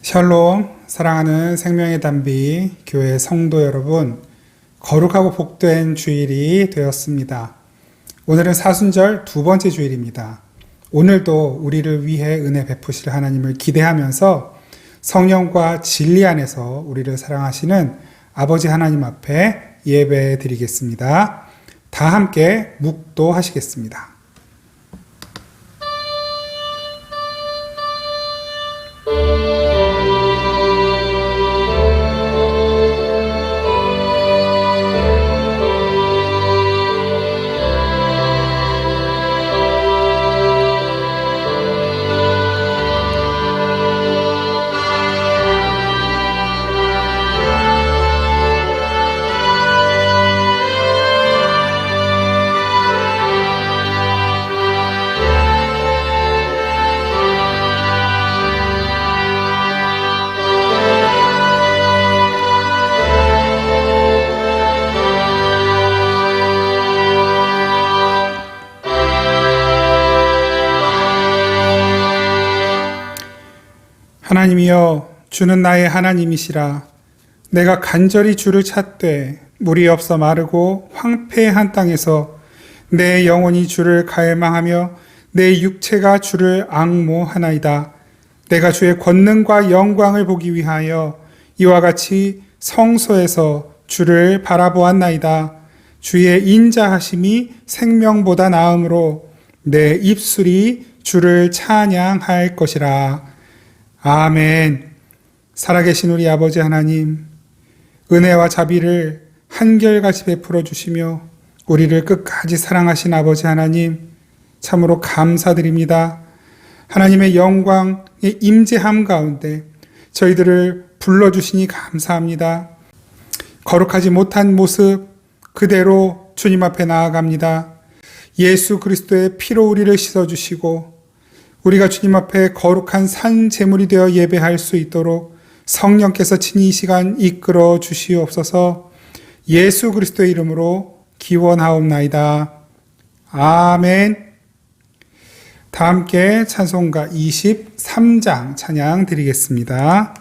샬롬, 사랑하는 생명의 단비 교회 성도 여러분, 거룩하고 복된 주일이 되었습니다. 오늘은 사순절 두 번째 주일입니다. 오늘도 우리를 위해 은혜 베푸실 하나님을 기대하면서 성령과 진리 안에서 우리를 사랑하시는 아버지 하나님 앞에 예배 드리겠습니다. 다 함께 묵도하시겠습니다. 하나님이여, 주는 나의 하나님이시라. 내가 간절히 주를 찾되 물이 없어 마르고 황폐한 땅에서 내 영혼이 주를 갈망하며 내 육체가 주를 앙모하나이다. 내가 주의 권능과 영광을 보기 위하여 이와 같이 성소에서 주를 바라보았나이다. 주의 인자하심이 생명보다 나음으로 내 입술이 주를 찬양할 것이라. 아멘. 살아계신 우리 아버지 하나님, 은혜와 자비를 한결같이 베풀어 주시며 우리를 끝까지 사랑하신 아버지 하나님, 참으로 감사드립니다. 하나님의 영광의 임재함 가운데 저희들을 불러주시니 감사합니다. 거룩하지 못한 모습 그대로 주님 앞에 나아갑니다. 예수 그리스도의 피로 우리를 씻어주시고 우리가 주님 앞에 거룩한 산 제물이 되어 예배할 수 있도록 성령께서 친히 이 시간 이끌어 주시옵소서. 예수 그리스도의 이름으로 기원하옵나이다. 아멘. 다 함께 찬송가 23장 찬양 드리겠습니다.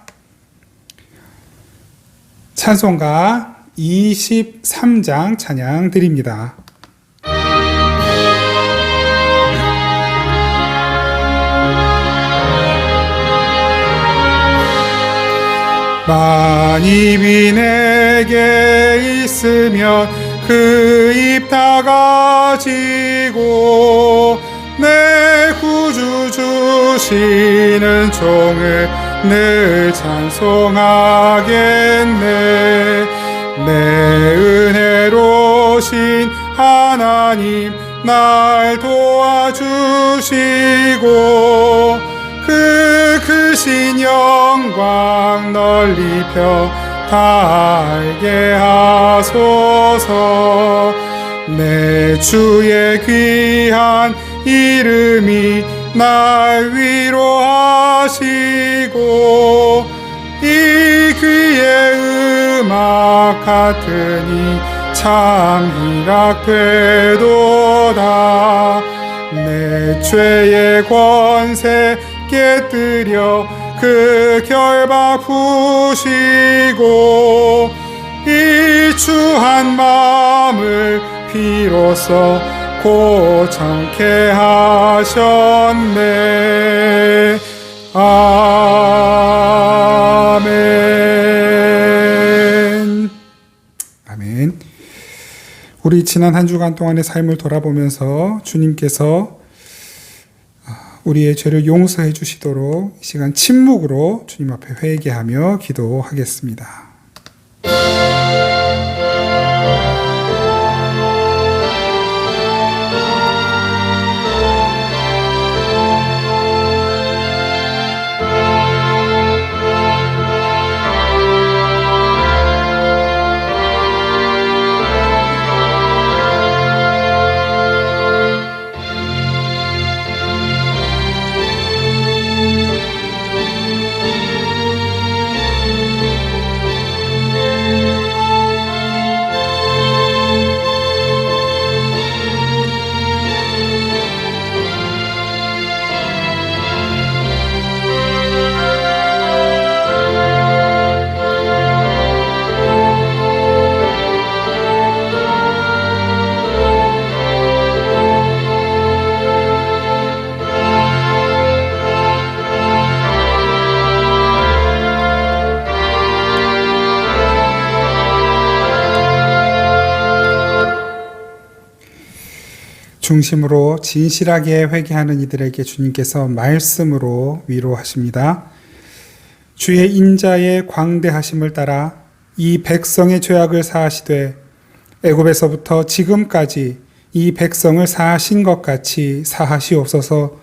찬송가 23장 찬양 드립니다. 만입이 내게 있으면 그 입 다 가지고 내 구주 주시는 종을 늘 찬송하겠네. 내 은혜로신 하나님 날 도와주시고 그 크신 영광 널리 펴 다 알게 하소서. 내 주의 귀한 이름이 날 위로하시고 이 귀의 음악 같으니 참 희락되도다. 내 죄의 권세 깨뜨려 그 결박 푸시고 이 추한 마음을 비로소 고청케 하셨네. 아멘. 아멘. 우리 지난 한 주간 동안의 삶을 돌아보면서 주님께서 우리의 죄를 용서해 주시도록 이 시간 침묵으로 주님 앞에 회개하며 기도하겠습니다. 중심으로 진실하게 회개하는 이들에게 주님께서 말씀으로 위로하십니다. 주의 인자의 광대하심을 따라 이 백성의 죄악을 사하시되 애굽에서부터 지금까지 이 백성을 사하신 것 같이 사하시옵소서.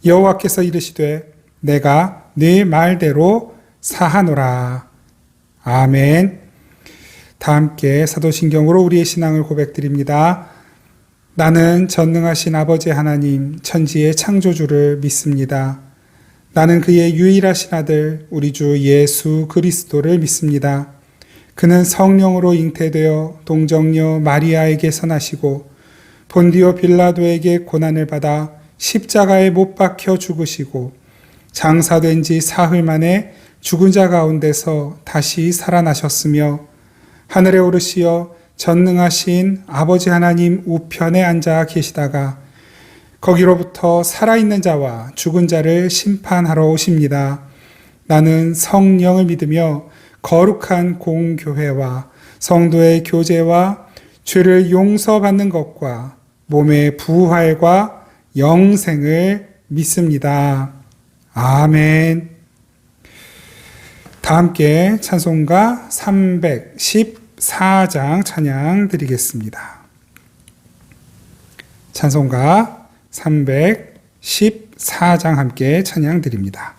여호와께서 이르시되 내가 네 말대로 사하노라. 아멘. 다 함께 사도신경으로 우리의 신앙을 고백드립니다. 나는 전능하신 아버지 하나님 천지의 창조주를 믿습니다. 나는 그의 유일하신 아들 우리 주 예수 그리스도를 믿습니다. 그는 성령으로 잉태되어 동정녀 마리아에게서 나시고 본디오 빌라도에게 고난을 받아 십자가에 못 박혀 죽으시고 장사된 지 사흘 만에 죽은 자 가운데서 다시 살아나셨으며 하늘에 오르시어 전능하신 아버지 하나님 우편에 앉아 계시다가 거기로부터 살아있는 자와 죽은 자를 심판하러 오십니다. 나는 성령을 믿으며 거룩한 공교회와 성도의 교제와 죄를 용서받는 것과 몸의 부활과 영생을 믿습니다. 아멘. 다 함께 찬송가 314장 찬양 드리겠습니다. 찬송가 314장 함께 찬양 드립니다.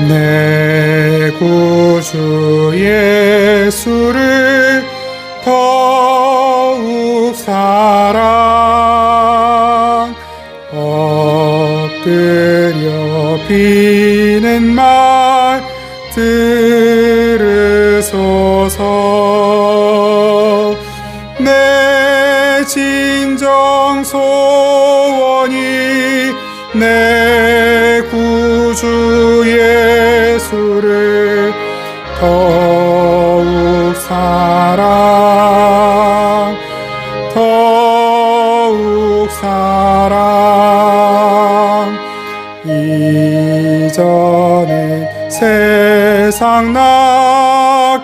내 구주 예수를 더욱 사랑 엎드려 비는 말 들으소서. 내 진정 소원이 내 구주 예수를 더욱 사랑 더욱 사랑. 이전에 세상 나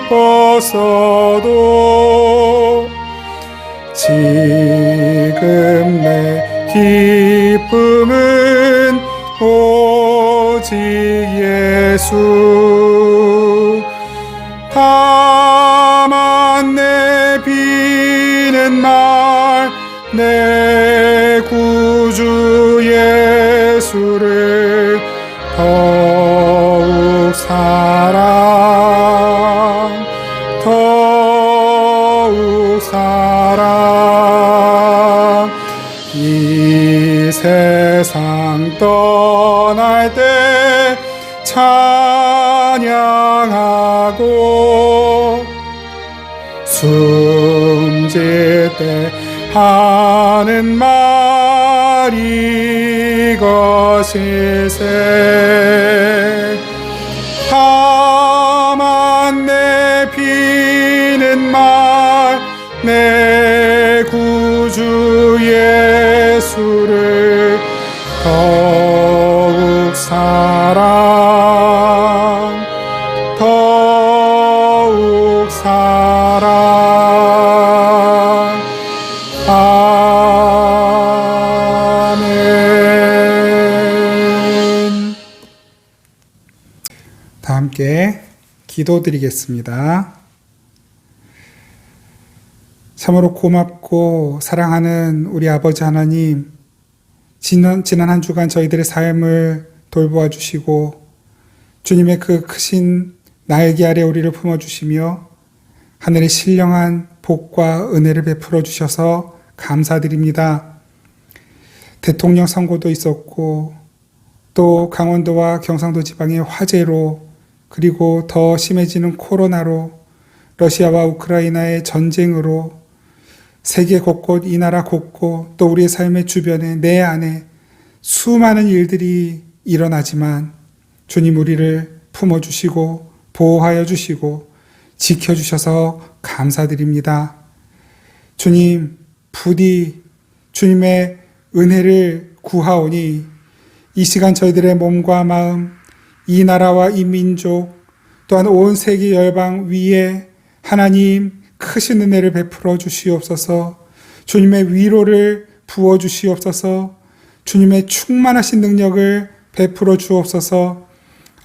기뻤어도 지금 내 기쁨은 오직 예수. 다만 내 비는 말 내 구주 예수를 더욱 사랑 더욱 사랑. 이 세상 떠날 때 찬양하고 숨질 때 하는 말이 것일세. 다만 내 비는 말 내 구주 예수를 더욱 사랑 더욱 사랑. 아멘. 다 함께 기도드리겠습니다. 참으로 고맙고 사랑하는 우리 아버지 하나님, 지난 한 주간 저희들의 삶을 돌보아 주시고 주님의 그 크신 날개 아래 우리를 품어주시며 하늘의 신령한 복과 은혜를 베풀어 주셔서 감사드립니다. 대통령 선거도 있었고 또 강원도와 경상도 지방의 화재로 그리고 더 심해지는 코로나로 러시아와 우크라이나의 전쟁으로 세계 곳곳 이 나라 곳곳 또 우리의 삶의 주변에 내 안에 수많은 일들이 일어나지만 주님 우리를 품어주시고 보호하여 주시고 지켜주셔서 감사드립니다. 주님 부디 주님의 은혜를 구하오니 이 시간 저희들의 몸과 마음, 이 나라와 이 민족, 또한 온 세계 열방 위에 하나님 크신 은혜를 베풀어 주시옵소서. 주님의 위로를 부어 주시옵소서. 주님의 충만하신 능력을 베풀어 주옵소서.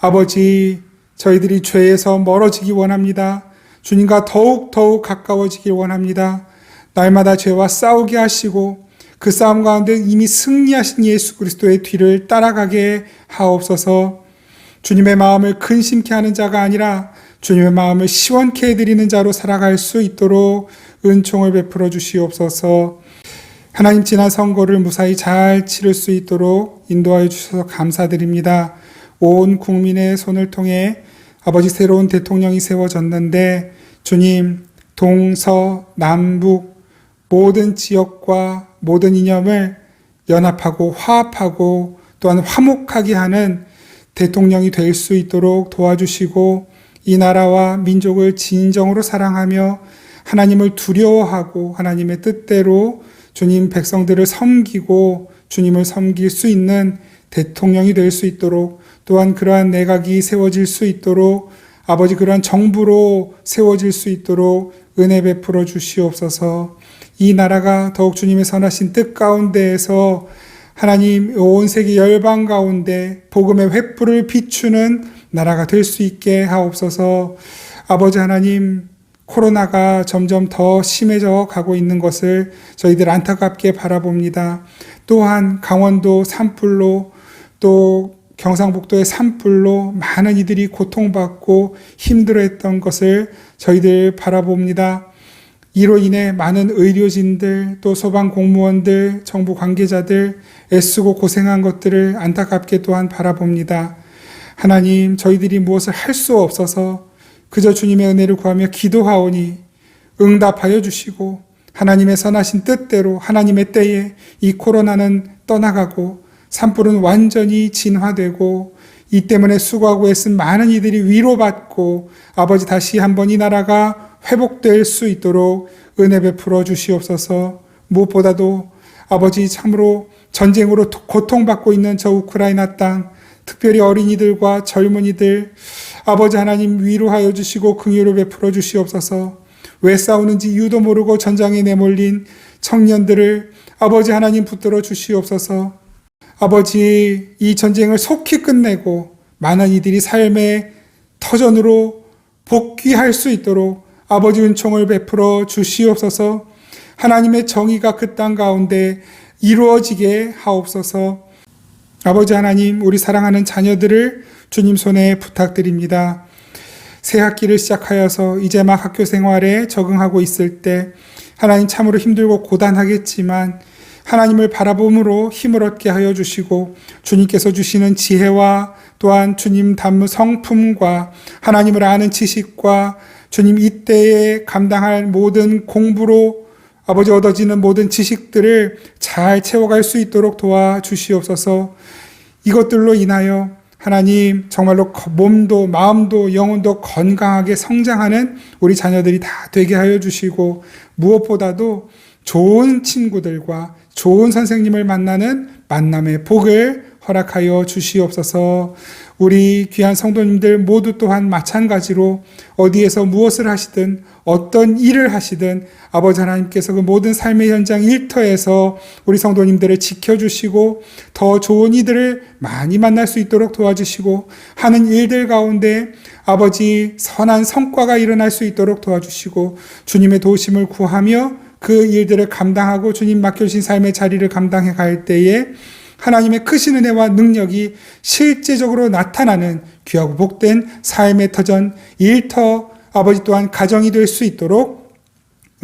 아버지, 저희들이 죄에서 멀어지기 원합니다. 주님과 더욱 가까워지길 원합니다. 날마다 죄와 싸우게 하시고 그 싸움 가운데 이미 승리하신 예수 그리스도의 뒤를 따라가게 하옵소서. 주님의 마음을 근심케 하는 자가 아니라 주님의 마음을 시원케 해드리는 자로 살아갈 수 있도록 은총을 베풀어 주시옵소서. 하나님, 지난 선거를 무사히 잘 치를 수 있도록 인도하여 주셔서 감사드립니다. 온 국민의 손을 통해 아버지 새로운 대통령이 세워졌는데 주님, 동서 남북 모든 지역과 모든 이념을 연합하고 화합하고 또한 화목하게 하는 대통령이 될 수 있도록 도와주시고 이 나라와 민족을 진정으로 사랑하며 하나님을 두려워하고 하나님의 뜻대로 주님 백성들을 섬기고 주님을 섬길 수 있는 대통령이 될 수 있도록, 또한 그러한 내각이 세워질 수 있도록, 아버지 그러한 정부로 세워질 수 있도록 은혜 베풀어 주시옵소서. 이 나라가 더욱 주님의 선하신 뜻 가운데에서 하나님 온 세계 열방 가운데 복음의 횃불을 비추는 나라가 될 수 있게 하옵소서. 아버지 하나님, 코로나가 점점 더 심해져 가고 있는 것을 저희들 안타깝게 바라봅니다. 또한 강원도 산불로 또 경상북도의 산불로 많은 이들이 고통받고 힘들어했던 것을 저희들 바라봅니다. 이로 인해 많은 의료진들, 또 소방공무원들, 정부 관계자들 애쓰고 고생한 것들을 안타깝게 또한 바라봅니다. 하나님, 저희들이 무엇을 할 수 없어서 그저 주님의 은혜를 구하며 기도하오니 응답하여 주시고 하나님의 선하신 뜻대로 하나님의 때에 이 코로나는 떠나가고 산불은 완전히 진화되고 이 때문에 수고하고 애쓴 많은 이들이 위로받고 아버지 다시 한번 이 나라가 회복될 수 있도록 은혜 베풀어 주시옵소서. 무엇보다도 아버지, 참으로 전쟁으로 고통받고 있는 저 우크라이나 땅, 특별히 어린이들과 젊은이들 아버지 하나님 위로하여 주시고 긍휼을 베풀어 주시옵소서. 왜 싸우는지 이유도 모르고 전장에 내몰린 청년들을 아버지 하나님 붙들어 주시옵소서. 아버지, 이 전쟁을 속히 끝내고 많은 이들이 삶의 터전으로 복귀할 수 있도록 아버지 은총을 베풀어 주시옵소서. 하나님의 정의가 그 땅 가운데 이루어지게 하옵소서. 아버지 하나님, 우리 사랑하는 자녀들을 주님 손에 부탁드립니다. 새 학기를 시작하여서 이제 막 학교 생활에 적응하고 있을 때 하나님 참으로 힘들고 고단하겠지만 하나님을 바라봄으로 힘을 얻게 하여 주시고 주님께서 주시는 지혜와 또한 주님 담무 성품과 하나님을 아는 지식과 주님 이때에 감당할 모든 공부로 아버지 얻어지는 모든 지식들을 잘 채워갈 수 있도록 도와주시옵소서. 이것들로 인하여 하나님 정말로 몸도 마음도 영혼도 건강하게 성장하는 우리 자녀들이 다 되게 하여 주시고 무엇보다도 좋은 친구들과 좋은 선생님을 만나는 만남의 복을 허락하여 주시옵소서. 우리 귀한 성도님들 모두 또한 마찬가지로 어디에서 무엇을 하시든 어떤 일을 하시든 아버지 하나님께서 그 모든 삶의 현장 일터에서 우리 성도님들을 지켜주시고 더 좋은 이들을 많이 만날 수 있도록 도와주시고 하는 일들 가운데 아버지 선한 성과가 일어날 수 있도록 도와주시고 주님의 도우심을 구하며 그 일들을 감당하고 주님 맡겨주신 삶의 자리를 감당해 갈 때에 하나님의 크신 은혜와 능력이 실제적으로 나타나는 귀하고 복된 삶의 터전, 일터, 아버지 또한 가정이 될 수 있도록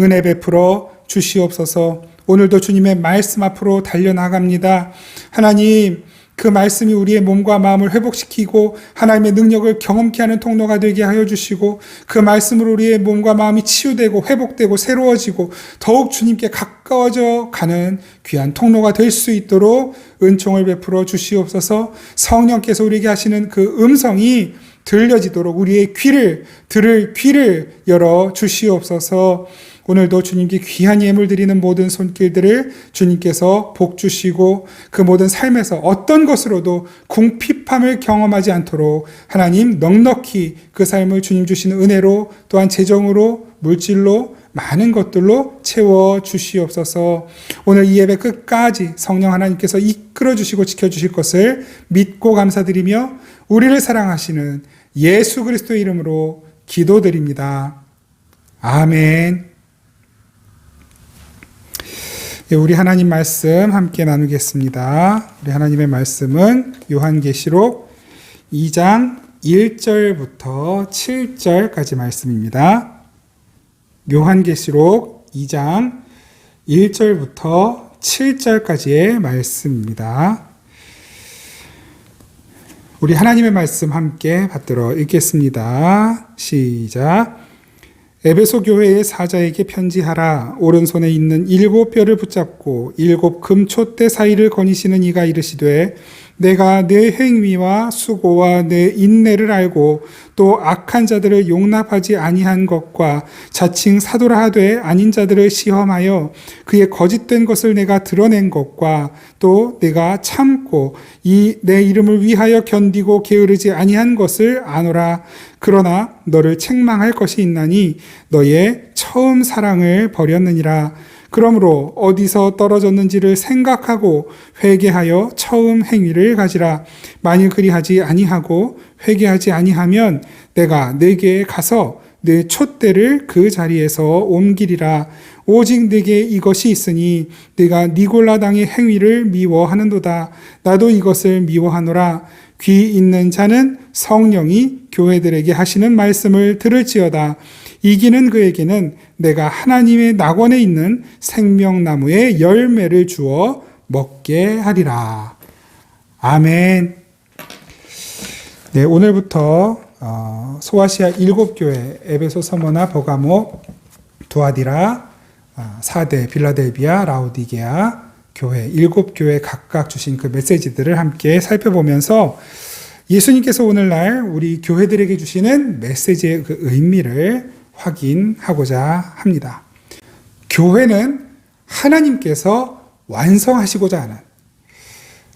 은혜 베풀어 주시옵소서. 오늘도 주님의 말씀 앞으로 달려나갑니다. 하나님, 그 말씀이 우리의 몸과 마음을 회복시키고 하나님의 능력을 경험케 하는 통로가 되게 하여 주시고 그 말씀으로 우리의 몸과 마음이 치유되고 회복되고 새로워지고 더욱 주님께 가까워져 가는 귀한 통로가 될 수 있도록 은총을 베풀어 주시옵소서. 성령께서 우리에게 하시는 그 음성이 들려지도록 우리의 귀를 들을 귀를 열어 주시옵소서. 오늘도 주님께 귀한 예물 드리는 모든 손길들을 주님께서 복 주시고 그 모든 삶에서 어떤 것으로도 궁핍함을 경험하지 않도록 하나님 넉넉히 그 삶을 주님 주시는 은혜로 또한 재정으로 물질로 많은 것들로 채워 주시옵소서. 오늘 이 예배 끝까지 성령 하나님께서 이끌어 주시고 지켜 주실 것을 믿고 감사드리며 우리를 사랑하시는 예수 그리스도의 이름으로 기도드립니다. 아멘. 우리 하나님 말씀 함께 나누겠습니다. 우리 하나님의 말씀은 요한계시록 2장 1절부터 7절까지 말씀입니다. 요한계시록 2장 1절부터 7절까지의 말씀입니다. 우리 하나님의 말씀 함께 받들어 읽겠습니다. 시작. 에베소 교회의 사자에게 편지하라. 오른손에 있는 7뼈를 붙잡고 7 금촛대 사이를 거니시는 이가 이르시되 내가 내 행위와 수고와 내 인내를 알고 또 악한 자들을 용납하지 아니한 것과 자칭 사도라 하되 아닌 자들을 시험하여 그의 거짓된 것을 내가 드러낸 것과 또 내가 참고 이 내 이름을 위하여 견디고 게으르지 아니한 것을 아노라. 그러나 너를 책망할 것이 있나니 너의 처음 사랑을 버렸느니라. 그러므로 어디서 떨어졌는지를 생각하고 회개하여 처음 행위를 가지라. 만일 그리하지 아니하고 회개하지 아니하면 내가 네게 가서 내 촛대를 그 자리에서 옮기리라. 오직 네게 이것이 있으니 네가 니골라 당의 행위를 미워하는도다. 나도 이것을 미워하노라. 귀 있는 자는 성령이 교회들에게 하시는 말씀을 들을지어다. 이기는 그에게는 내가 하나님의 낙원에 있는 생명나무의 열매를 주어 먹게 하리라. 아멘. 네, 오늘부터 소아시아 7교회 에베소, 서머나, 버가모, 두아디라, 사대, 빌라델비아, 라오디게아 교회 7교회 각각 주신 그 메시지들을 함께 살펴보면서 예수님께서 오늘날 우리 교회들에게 주시는 메시지의 그 의미를 확인하고자 합니다. 교회는 하나님께서 완성하시고자 하는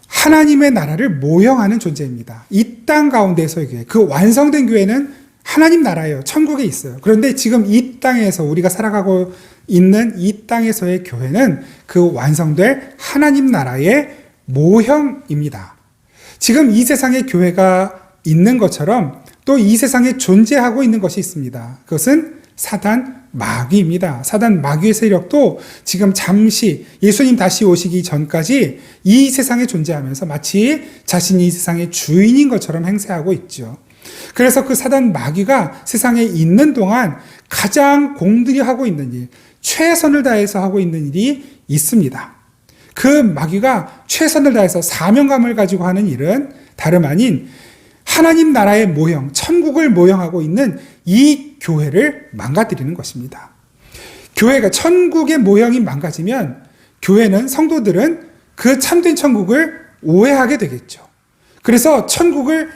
하나님의 나라를 모형하는 존재입니다. 이 땅 가운데서의 교회, 그 완성된 교회는 하나님 나라예요. 천국에 있어요. 그런데 지금 이 땅에서 우리가 살아가고 있는 이 땅에서의 교회는 그 완성될 하나님 나라의 모형입니다. 지금 이 세상에 교회가 있는 것처럼 또 이 세상에 존재하고 있는 것이 있습니다. 그것은 사단 마귀입니다. 사단 마귀의 세력도 지금 잠시 예수님 다시 오시기 전까지 이 세상에 존재하면서 마치 자신이 이 세상의 주인인 것처럼 행세하고 있죠. 그래서 그 사단 마귀가 세상에 있는 동안 가장 공들여 하고 있는 일, 최선을 다해서 하고 있는 일이 있습니다. 그 마귀가 최선을 다해서 사명감을 가지고 하는 일은 다름 아닌 하나님 나라의 모형, 천국을 모형하고 있는 이 교회를 망가뜨리는 것입니다. 교회가 천국의 모형이 망가지면 교회는, 성도들은 그 참된 천국을 오해하게 되겠죠. 그래서 천국을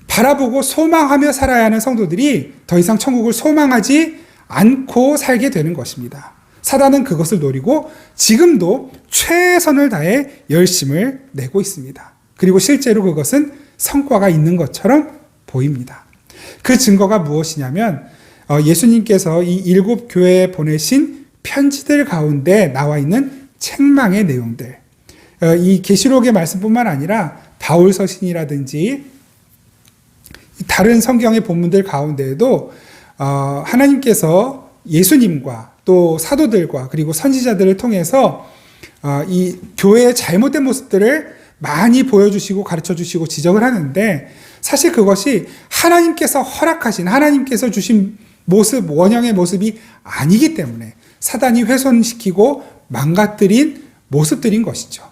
바라보고 소망하며 살아야 하는 성도들이 더 이상 천국을 소망하지 않고 살게 되는 것입니다. 사단은 그것을 노리고 지금도 최선을 다해 열심을 내고 있습니다. 그리고 실제로 그것은 성과가 있는 것처럼 보입니다. 그 증거가 무엇이냐면 예수님께서 이 7교회에 보내신 편지들 가운데 나와 있는 책망의 내용들, 이 계시록의 말씀뿐만 아니라 바울 서신이라든지 다른 성경의 본문들 가운데에도 하나님께서 예수님과 또 사도들과 그리고 선지자들을 통해서 이 교회의 잘못된 모습들을 많이 보여주시고 가르쳐주시고 지적을 하는데, 사실 그것이 하나님께서 허락하신, 하나님께서 주신 모습, 원형의 모습이 아니기 때문에 사단이 훼손시키고 망가뜨린 모습들인 것이죠.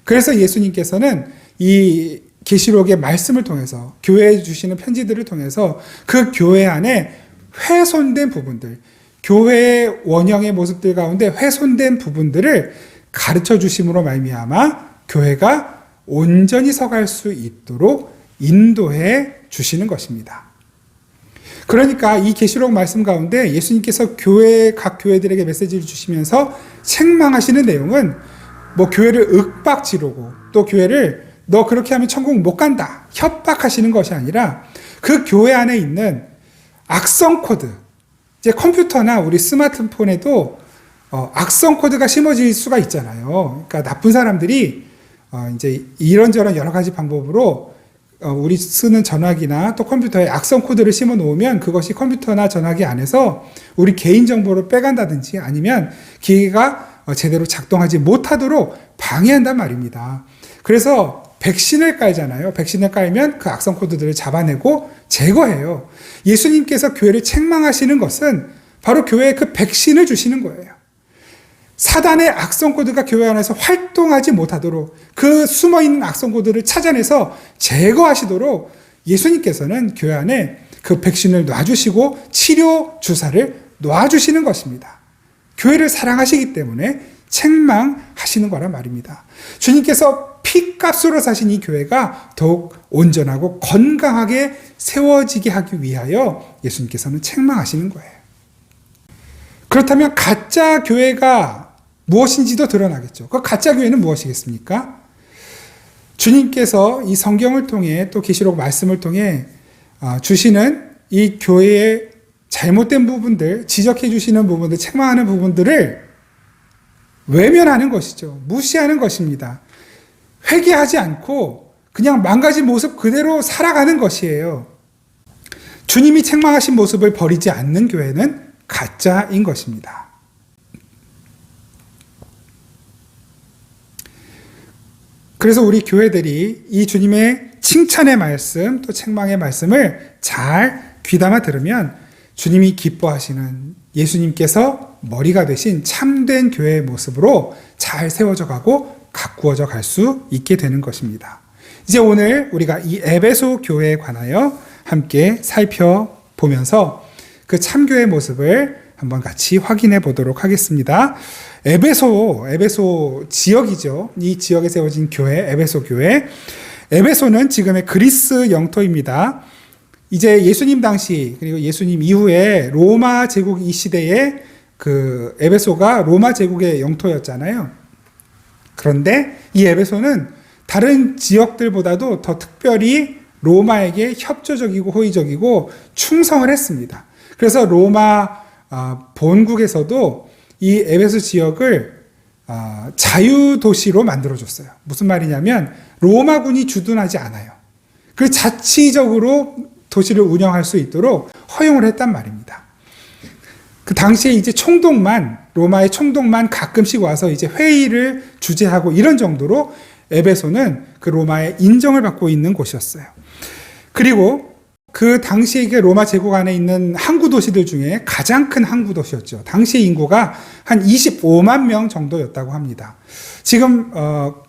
그래서 예수님께서는 이 계시록의 말씀을 통해서, 교회에 주시는 편지들을 통해서 그 교회 안에 훼손된 부분들, 교회의 원형의 모습들 가운데 훼손된 부분들을 가르쳐 주심으로 말미암아 교회가 온전히 서갈 수 있도록 인도해 주시는 것입니다. 그러니까 이 계시록 말씀 가운데 예수님께서 각 교회들에게 메시지를 주시면서 책망하시는 내용은 뭐 교회를 윽박지르고 또 교회를 너 그렇게 하면 천국 못 간다 협박하시는 것이 아니라 그 교회 안에 있는 악성 코드, 이제 컴퓨터나 우리 스마트폰에도 악성 코드가 심어질 수가 있잖아요. 그러니까 나쁜 사람들이 이제 이런저런 여러 가지 방법으로 우리 쓰는 전화기나 또 컴퓨터에 악성 코드를 심어 놓으면 그것이 컴퓨터나 전화기 안에서 우리 개인정보를 빼간다든지 아니면 기계가 제대로 작동하지 못하도록 방해한단 말입니다. 그래서 백신을 깔잖아요. 백신을 깔면 그 악성 코드들을 잡아내고 제거해요. 예수님께서 교회를 책망하시는 것은 바로 교회에 그 백신을 주시는 거예요. 사단의 악성 코드가 교회 안에서 활동하지 못하도록 그 숨어있는 악성 코드를 찾아내서 제거하시도록 예수님께서는 교회 안에 그 백신을 놔주시고 치료 주사를 놔주시는 것입니다. 교회를 사랑하시기 때문에 책망하시는 거란 말입니다. 주님께서 피값으로 사신 이 교회가 더욱 온전하고 건강하게 세워지게 하기 위하여 예수님께서는 책망하시는 거예요. 그렇다면 가짜 교회가 무엇인지도 드러나겠죠. 그 가짜 교회는 무엇이겠습니까? 주님께서 이 성경을 통해 또 계시록 말씀을 통해 주시는 이 교회의 잘못된 부분들, 지적해 주시는 부분들, 책망하는 부분들을 외면하는 것이죠. 무시하는 것입니다. 회개하지 않고 그냥 망가진 모습 그대로 살아가는 것이에요. 주님이 책망하신 모습을 버리지 않는 교회는 가짜인 것입니다. 그래서 우리 교회들이 이 주님의 칭찬의 말씀 또 책망의 말씀을 잘 귀담아 들으면 주님이 기뻐하시는 예수님께서 머리가 되신 참된 교회의 모습으로 잘 세워져 가고 가꾸어져 갈 수 있게 되는 것입니다. 이제 오늘 우리가 이 에베소 교회에 관하여 함께 살펴보면서 그 참교회의 모습을 한번 같이 확인해 보도록 하겠습니다. 에베소 지역이죠. 이 지역에 세워진 교회, 에베소 교회. 에베소는 지금의 그리스 영토입니다. 이제 예수님 당시 그리고 예수님 이후에 로마 제국 이 시대에 그 에베소가 로마 제국의 영토였잖아요. 그런데 이 에베소는 다른 지역들보다도 더 특별히 로마에게 협조적이고 호의적이고 충성을 했습니다. 그래서 로마 본국에서도 이 에베소 지역을 자유도시로 만들어줬어요. 무슨 말이냐면 로마군이 주둔하지 않아요. 그 자치적으로 도시를 운영할 수 있도록 허용을 했단 말입니다. 그 당시에 이제 로마의 총독만 가끔씩 와서 이제 회의를 주재하고 이런 정도로 에베소는 그 로마의 인정을 받고 있는 곳이었어요. 그리고 그 당시에 이게 로마 제국 안에 있는 항구 도시들 중에 가장 큰 항구 도시였죠. 당시 인구가 한 25만 명 정도였다고 합니다. 지금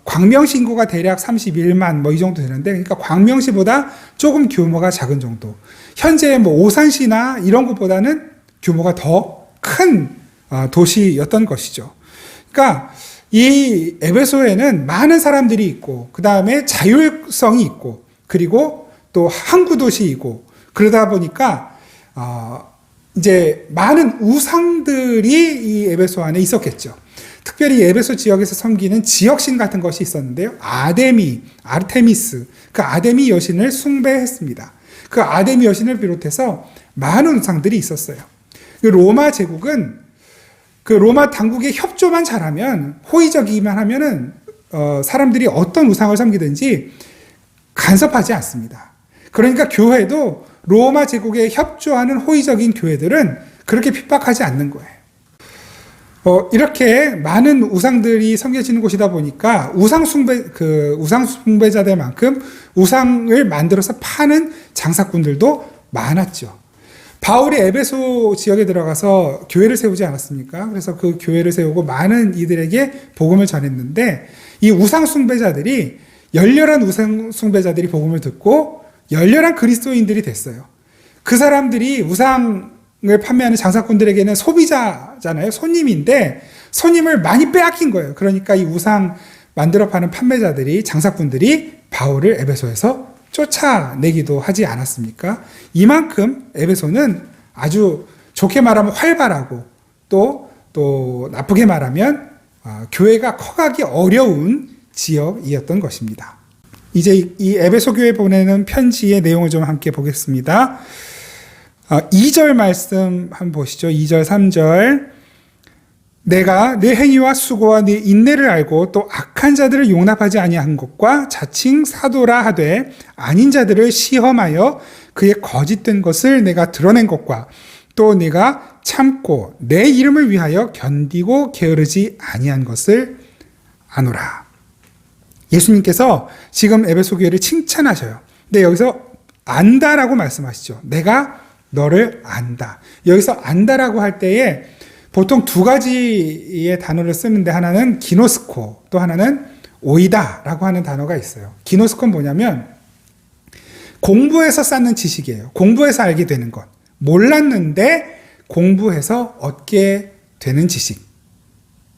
광명시 인구가 대략 31만 뭐 이 정도 되는데, 그러니까 광명시보다 조금 규모가 작은 정도. 현재 뭐 오산시나 이런 곳보다는 규모가 더 큰 도시였던 것이죠. 그러니까 이 에베소에는 많은 사람들이 있고, 그 다음에 자율성이 있고, 그리고 또 항구 도시이고, 그러다 보니까 이제 많은 우상들이 이 에베소 안에 있었겠죠. 특별히 에베소 지역에서 섬기는 지역신 같은 것이 있었는데요. 아르테미스, 그 아데미 여신을 숭배했습니다. 그 아데미 여신을 비롯해서 많은 우상들이 있었어요. 로마 제국은 그 로마 당국의 협조만 잘하면, 호의적이기만 하면은 사람들이 어떤 우상을 섬기든지 간섭하지 않습니다. 그러니까 교회도 로마 제국에 협조하는 호의적인 교회들은 그렇게 핍박하지 않는 거예요. 이렇게 많은 우상들이 섬겨지는 곳이다 보니까 우상 숭배자들만큼 우상을 만들어서 파는 장사꾼들도 많았죠. 바울이 에베소 지역에 들어가서 교회를 세우지 않았습니까? 그래서 그 교회를 세우고 많은 이들에게 복음을 전했는데, 이 우상 숭배자들이, 열렬한 우상 숭배자들이 복음을 듣고 열렬한 그리스도인들이 됐어요. 그 사람들이 우상을 판매하는 장사꾼들에게는 소비자잖아요. 손님인데 손님을 많이 빼앗긴 거예요. 그러니까 이 우상 만들어 파는 판매자들이, 장사꾼들이 바울을 에베소에서 쫓아내기도 하지 않았습니까? 이만큼 에베소는 아주 좋게 말하면 활발하고 또 나쁘게 말하면 교회가 커가기 어려운 지역이었던 것입니다. 이제 이 에베소 교회 보내는 편지의 내용을 좀 함께 보겠습니다. 2절 말씀 한번 보시죠. 2절, 3절. 내가 내 행위와 수고와 네 인내를 알고 또 악한 자들을 용납하지 아니한 것과 자칭 사도라 하되 아닌 자들을 시험하여 그의 거짓된 것을 내가 드러낸 것과 또 내가 참고 내 이름을 위하여 견디고 게으르지 아니한 것을 아노라. 예수님께서 지금 에베소 교회를 칭찬하셔요. 근데 여기서 안다라고 말씀하시죠. 내가 너를 안다. 여기서 안다라고 할 때에 보통 두 가지의 단어를 쓰는데 하나는 기노스코, 또 하나는 오이다라고 하는 단어가 있어요. 기노스코는 뭐냐면 공부해서 쌓는 지식이에요. 공부해서 알게 되는 것. 몰랐는데 공부해서 얻게 되는 지식.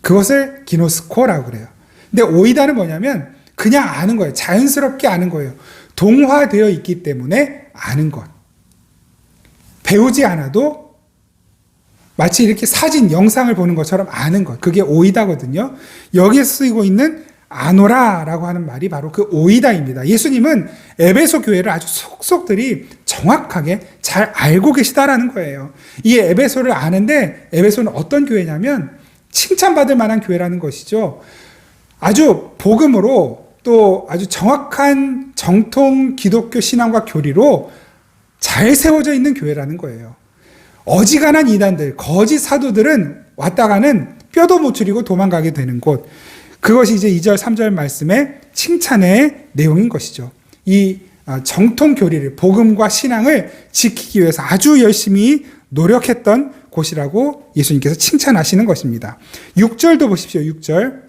그것을 기노스코라고 그래요. 근데 오이다는 뭐냐면 그냥 아는 거예요. 자연스럽게 아는 거예요. 동화되어 있기 때문에 아는 것. 배우지 않아도 마치 이렇게 사진, 영상을 보는 것처럼 아는 것. 그게 오이다거든요. 여기에 쓰이고 있는 아노라라고 하는 말이 바로 그 오이다입니다. 예수님은 에베소 교회를 아주 속속들이 정확하게 잘 알고 계시다라는 거예요. 이 에베소를 아는데 에베소는 어떤 교회냐면 칭찬받을 만한 교회라는 것이죠. 아주 복음으로 또 아주 정확한 정통 기독교 신앙과 교리로 잘 세워져 있는 교회라는 거예요. 어지간한 이단들, 거짓 사도들은 왔다가는 뼈도 못 추리고 도망가게 되는 곳. 그것이 이제 2절, 3절 말씀의 칭찬의 내용인 것이죠. 이 정통 교리를, 복음과 신앙을 지키기 위해서 아주 열심히 노력했던 곳이라고 예수님께서 칭찬하시는 것입니다. 6절도 보십시오. 6절.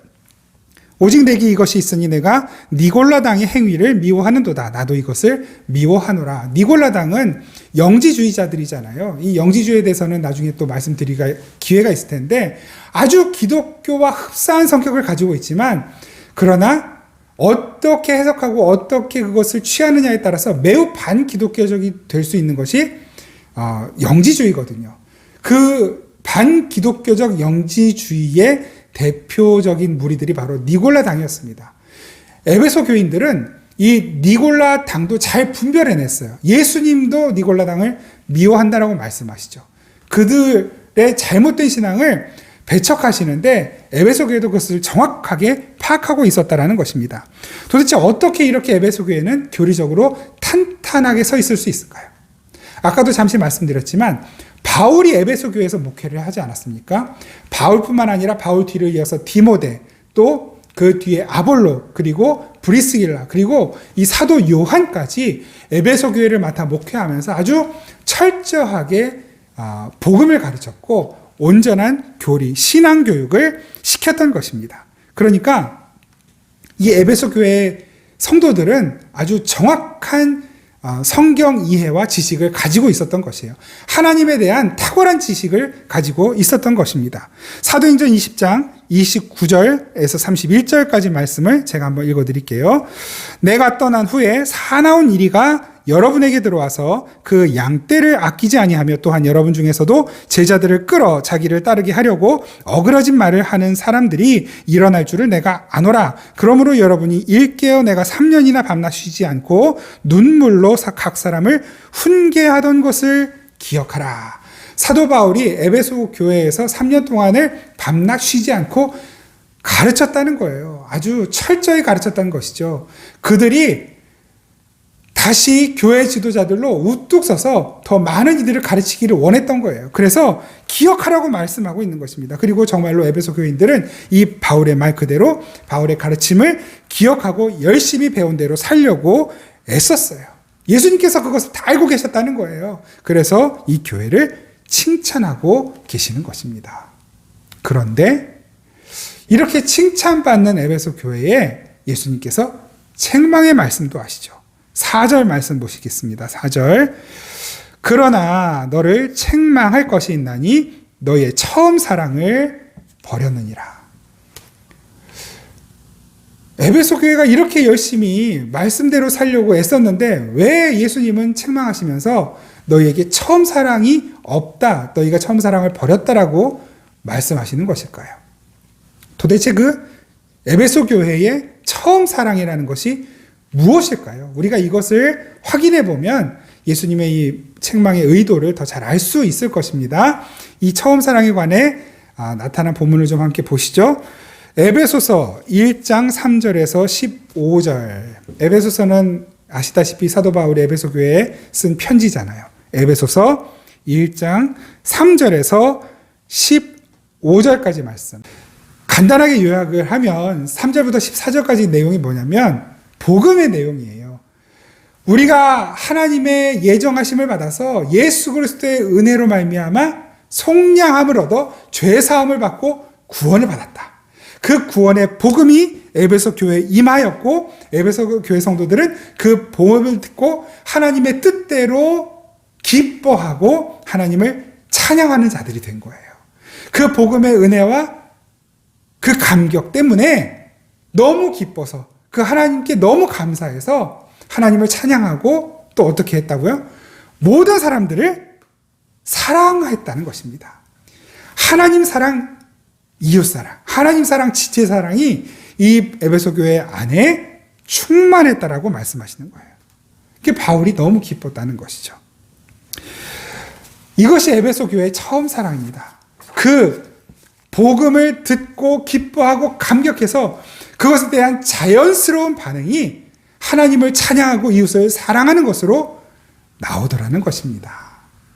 오직 내게 이것이 있으니 내가 니골라당의 행위를 미워하는도다. 나도 이것을 미워하노라. 니골라당은 영지주의자들이잖아요. 이 영지주의에 대해서는 나중에 또 말씀드릴 기회가 있을 텐데 아주 기독교와 흡사한 성격을 가지고 있지만 그러나 어떻게 해석하고 어떻게 그것을 취하느냐에 따라서 매우 반기독교적이 될 수 있는 것이 영지주의거든요. 그 반기독교적 영지주의의 대표적인 무리들이 바로 니골라 당이었습니다. 에베소 교인들은 이 니골라 당도 잘 분별해냈어요. 예수님도 니골라 당을 미워한다라고 말씀하시죠. 그들의 잘못된 신앙을 배척하시는데 에베소 교회도 그것을 정확하게 파악하고 있었다라는 것입니다. 도대체 어떻게 이렇게 에베소 교회는 교리적으로 탄탄하게 서 있을 수 있을까요? 아까도 잠시 말씀드렸지만 바울이 에베소 교회에서 목회를 하지 않았습니까? 바울뿐만 아니라 바울 뒤를 이어서 디모데, 또 그 뒤에 아볼로, 그리고 브리스길라, 그리고 이 사도 요한까지 에베소 교회를 맡아 목회하면서 아주 철저하게 복음을 가르쳤고 온전한 교리, 신앙 교육을 시켰던 것입니다. 그러니까 이 에베소 교회의 성도들은 아주 정확한 성경 이해와 지식을 가지고 있었던 것이에요. 하나님에 대한 탁월한 지식을 가지고 있었던 것입니다. 사도행전 20장 29절에서 31절까지 말씀을 제가 한번 읽어드릴게요. 내가 떠난 후에 사나운 이리가 여러분에게 들어와서 그 양떼를 아끼지 아니하며 또한 여러분 중에서도 제자들을 끌어 자기를 따르게 하려고 어그러진 말을 하는 사람들이 일어날 줄을 내가 아노라. 그러므로 여러분이 일깨어 내가 3년이나 밤낮 쉬지 않고 눈물로 각 사람을 훈계하던 것을 기억하라. 사도 바울이 에베소 교회에서 3년 동안을 밤낮 쉬지 않고 가르쳤다는 거예요. 아주 철저히 가르쳤다는 것이죠. 그들이 다시 교회 지도자들로 우뚝 서서 더 많은 이들을 가르치기를 원했던 거예요. 그래서 기억하라고 말씀하고 있는 것입니다. 그리고 정말로 에베소 교인들은 이 바울의 말 그대로 바울의 가르침을 기억하고 열심히 배운 대로 살려고 애썼어요. 예수님께서 그것을 다 알고 계셨다는 거예요. 그래서 이 교회를 칭찬하고 계시는 것입니다. 그런데 이렇게 칭찬받는 에베소 교회에 예수님께서 책망의 말씀도 하시죠. 4절 말씀 보시겠습니다. 4절. 그러나 너를 책망할 것이 있나니 너의 처음 사랑을 버렸느니라. 에베소 교회가 이렇게 열심히 말씀대로 살려고 애썼는데 왜 예수님은 책망하시면서 너희에게 처음 사랑이 없다, 너희가 처음 사랑을 버렸다라고 말씀하시는 것일까요? 도대체 그 에베소 교회의 처음 사랑이라는 것이 무엇일까요? 우리가 이것을 확인해 보면 예수님의 이 책망의 의도를 더 잘 알 수 있을 것입니다. 이 처음 사랑에 관해 나타난 본문을 좀 함께 보시죠. 에베소서 1장 3절에서 15절. 에베소서는 아시다시피 사도 바울이 에베소 교회에 쓴 편지잖아요. 에베소서 1장 3절에서 15절까지 말씀. 간단하게 요약을 하면 3절부터 14절까지 내용이 뭐냐면 복음의 내용이에요. 우리가 하나님의 예정하심을 받아서 예수 그리스도의 은혜로 말미암아 속량함을 얻어 죄 사함을 받고 구원을 받았다. 그 구원의 복음이 에베소 교회에 임하였고 에베소 교회 성도들은 그 복음을 듣고 하나님의 뜻대로 기뻐하고 하나님을 찬양하는 자들이 된 거예요. 그 복음의 은혜와 그 감격 때문에 너무 기뻐서 그 하나님께 너무 감사해서 하나님을 찬양하고 또 어떻게 했다고요? 모든 사람들을 사랑했다는 것입니다. 하나님 사랑, 이웃 사랑, 하나님 사랑, 지체 사랑이 이 에베소 교회 안에 충만했다라고 말씀하시는 거예요. 이게 바울이 너무 기뻤다는 것이죠. 이것이 에베소 교회의 처음 사랑입니다. 그 복음을 듣고 기뻐하고 감격해서 그것에 대한 자연스러운 반응이 하나님을 찬양하고 이웃을 사랑하는 것으로 나오더라는 것입니다.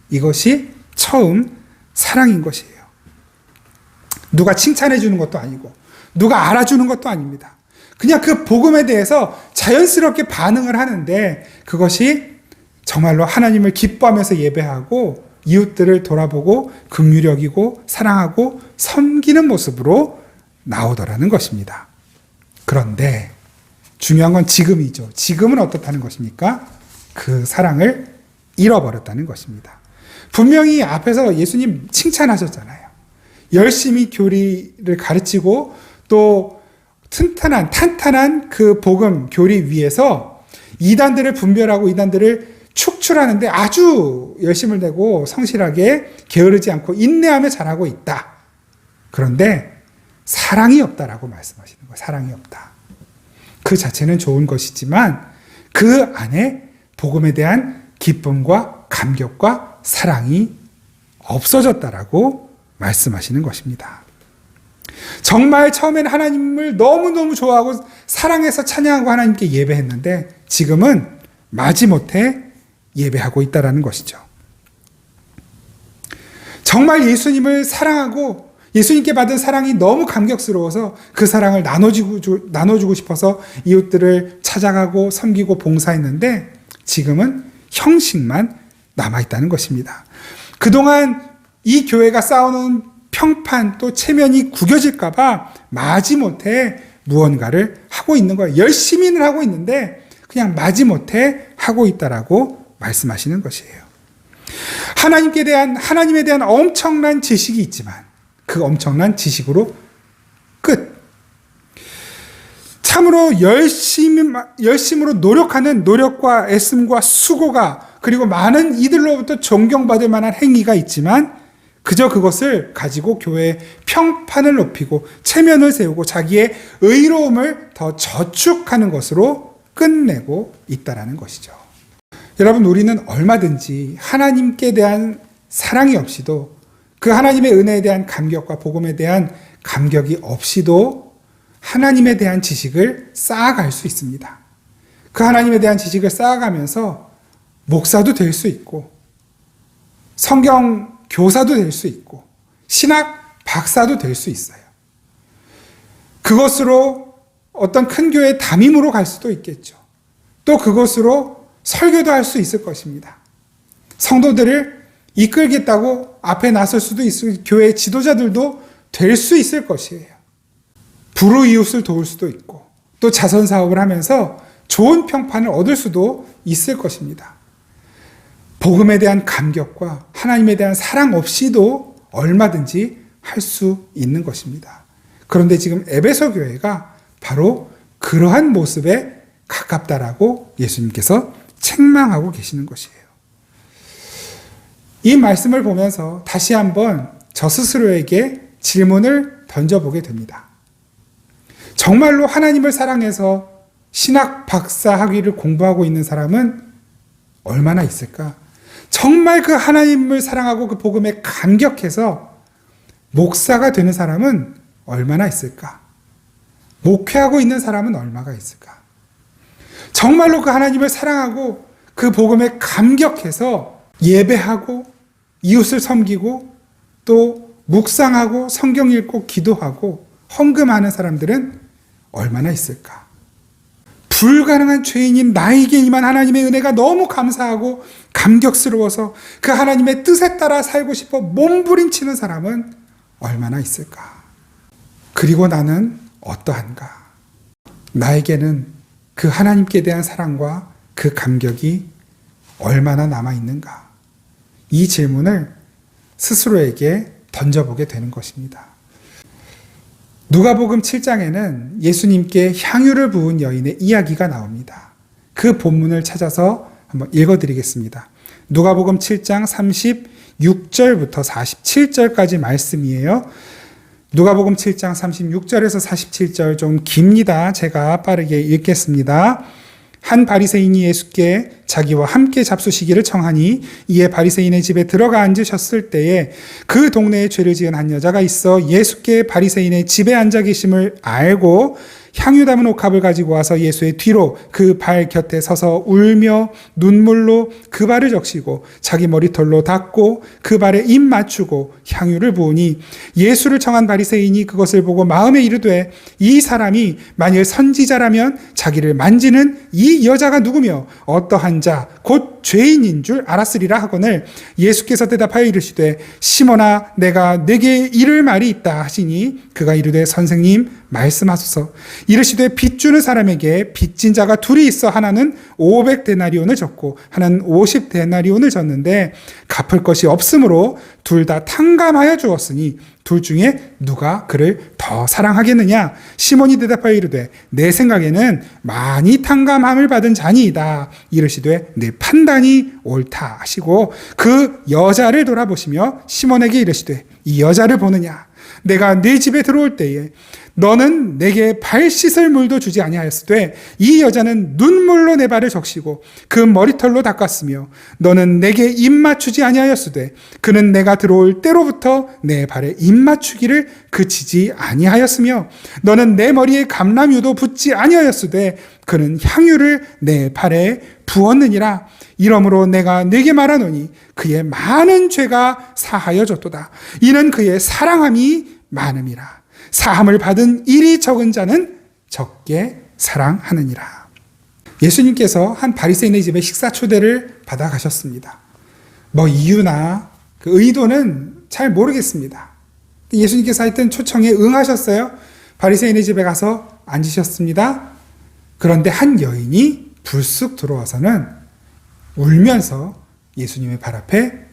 이것이 처음 사랑인 것이에요. 누가 칭찬해 주는 것도 아니고 누가 알아주는 것도 아닙니다. 그냥 그 복음에 대해서 자연스럽게 반응을 하는데 그것이 정말로 하나님을 기뻐하면서 예배하고 이웃들을 돌아보고 긍휼히 여기고 사랑하고 섬기는 모습으로 나오더라는 것입니다. 그런데 중요한 건 지금이죠. 지금은 어떻다는 것입니까? 그 사랑을 잃어버렸다는 것입니다. 분명히 앞에서 예수님 칭찬하셨잖아요. 열심히 교리를 가르치고 또 탄탄한 그 복음 교리 위에서 이단들을 분별하고 이단들을 축출하는데 아주 열심을 내고 성실하게 게으르지 않고 인내하며 잘하고 있다. 그런데 사랑이 없다라고 말씀하시는 거예요. 사랑이 없다. 그 자체는 좋은 것이지만 그 안에 복음에 대한 기쁨과 감격과 사랑이 없어졌다라고 말씀하시는 것입니다. 정말 처음엔 하나님을 너무너무 좋아하고 사랑해서 찬양하고 하나님께 예배했는데 지금은 마지못해 예배하고 있다는 것이죠. 정말 예수님을 사랑하고 예수님께 받은 사랑이 너무 감격스러워서 그 사랑을 나눠주고 싶어서 이웃들을 찾아가고 섬기고 봉사했는데 지금은 형식만 남아있다는 것입니다. 그동안 이 교회가 쌓아놓은 평판 또 체면이 구겨질까봐 마지못해 무언가를 하고 있는 거예요. 열심히는 하고 있는데 그냥 마지못해 하고 있다라고 말씀하시는 것이에요. 하나님에 대한 엄청난 지식이 있지만 그 엄청난 지식으로 끝. 참으로 열심으로 노력하는 노력과 애씀과 수고가 그리고 많은 이들로부터 존경받을 만한 행위가 있지만 그저 그것을 가지고 교회의 평판을 높이고 체면을 세우고 자기의 의로움을 더 저축하는 것으로 끝내고 있다는 것이죠. 여러분, 우리는 얼마든지 하나님께 대한 사랑이 없이도 그 하나님의 은혜에 대한 감격과 복음에 대한 감격이 없이도 하나님에 대한 지식을 쌓아갈 수 있습니다. 그 하나님에 대한 지식을 쌓아가면서 목사도 될 수 있고 성경 교사도 될 수 있고 신학 박사도 될 수 있어요. 그것으로 어떤 큰 교회의 담임으로 갈 수도 있겠죠. 또 그것으로 설교도 할 수 있을 것입니다. 성도들을 이끌겠다고 앞에 나설 수도 있을 교회 지도자들도 될 수 있을 것이에요. 불우이웃을 도울 수도 있고 또 자선사업을 하면서 좋은 평판을 얻을 수도 있을 것입니다. 복음에 대한 감격과 하나님에 대한 사랑 없이도 얼마든지 할 수 있는 것입니다. 그런데 지금 에베소 교회가 바로 그러한 모습에 가깝다라고 예수님께서 책망하고 계시는 것이에요. 이 말씀을 보면서 다시 한번 저 스스로에게 질문을 던져보게 됩니다. 정말로 하나님을 사랑해서 신학 박사 학위를 공부하고 있는 사람은 얼마나 있을까? 정말 그 하나님을 사랑하고 그 복음에 감격해서 목사가 되는 사람은 얼마나 있을까? 목회하고 있는 사람은 얼마나 있을까? 정말로 그 하나님을 사랑하고 그 복음에 감격해서 예배하고 이웃을 섬기고 또 묵상하고 성경 읽고 기도하고 헌금하는 사람들은 얼마나 있을까? 불가능한 죄인인 나에게 임한 하나님의 은혜가 너무 감사하고 감격스러워서 그 하나님의 뜻에 따라 살고 싶어 몸부림치는 사람은 얼마나 있을까? 그리고 나는 어떠한가? 나에게는 그 하나님께 대한 사랑과 그 감격이 얼마나 남아있는가? 이 질문을 스스로에게 던져보게 되는 것입니다. 누가복음 7장에는 예수님께 향유를 부은 여인의 이야기가 나옵니다. 그 본문을 찾아서 한번 읽어드리겠습니다. 누가복음 7장 36절부터 47절까지 말씀이에요. 누가복음 7장 36절에서 47절 좀 깁니다. 제가 빠르게 읽겠습니다. 한 바리새인이 예수께 자기와 함께 잡수시기를 청하니 이에 바리새인의 집에 들어가 앉으셨을 때에 그 동네에 죄를 지은 한 여자가 있어 예수께 바리새인의 집에 앉아 계심을 알고 향유 담은 옥합을 가지고 와서 예수의 뒤로 그 발 곁에 서서 울며 눈물로 그 발을 적시고 자기 머리털로 닦고 그 발에 입 맞추고 향유를 부으니 예수를 청한 바리새인이 그것을 보고 마음에 이르되 이 사람이 만일 선지자라면 자기를 만지는 이 여자가 누구며 어떠한 자 곧 죄인인 줄 알았으리라 하거늘 예수께서 대답하여 이르시되 시몬아 내가 네게 이를 말이 있다 하시니 그가 이르되 선생님 말씀하소서. 이르시되 빚주는 사람에게 빚진 자가 둘이 있어 하나는 500데나리온을 졌고 하나는 50데나리온을 졌는데 갚을 것이 없으므로 둘 다 탕감하여 주었으니 둘 중에 누가 그를 더 사랑하겠느냐? 시몬이 대답하여 이르되 내 생각에는 많이 탕감함을 받은 자니이다. 이르시되 내 판단이 옳다 하시고 그 여자를 돌아보시며 시몬에게 이르시되 이 여자를 보느냐? 내가 네 집에 들어올 때에 너는 내게 발 씻을 물도 주지 아니하였으되 이 여자는 눈물로 내 발을 적시고 그 머리털로 닦았으며 너는 내게 입 맞추지 아니하였으되 그는 내가 들어올 때로부터 내 발에 입 맞추기를 그치지 아니하였으며 너는 내 머리에 감람유도 붓지 아니하였으되 그는 향유를 내 발에 부었느니라. 이러므로 내가 네게 말하노니 그의 많은 죄가 사하여졌도다. 이는 그의 사랑함이 많음이라. 사함을 받은 일이 적은 자는 적게 사랑하느니라. 예수님께서 한 바리새인의 집에 식사 초대를 받아 가셨습니다. 뭐 이유나 그 의도는 잘 모르겠습니다. 예수님께서 하여튼 초청에 응하셨어요. 바리새인의 집에 가서 앉으셨습니다. 그런데 한 여인이 불쑥 들어와서는 울면서 예수님의 발 앞에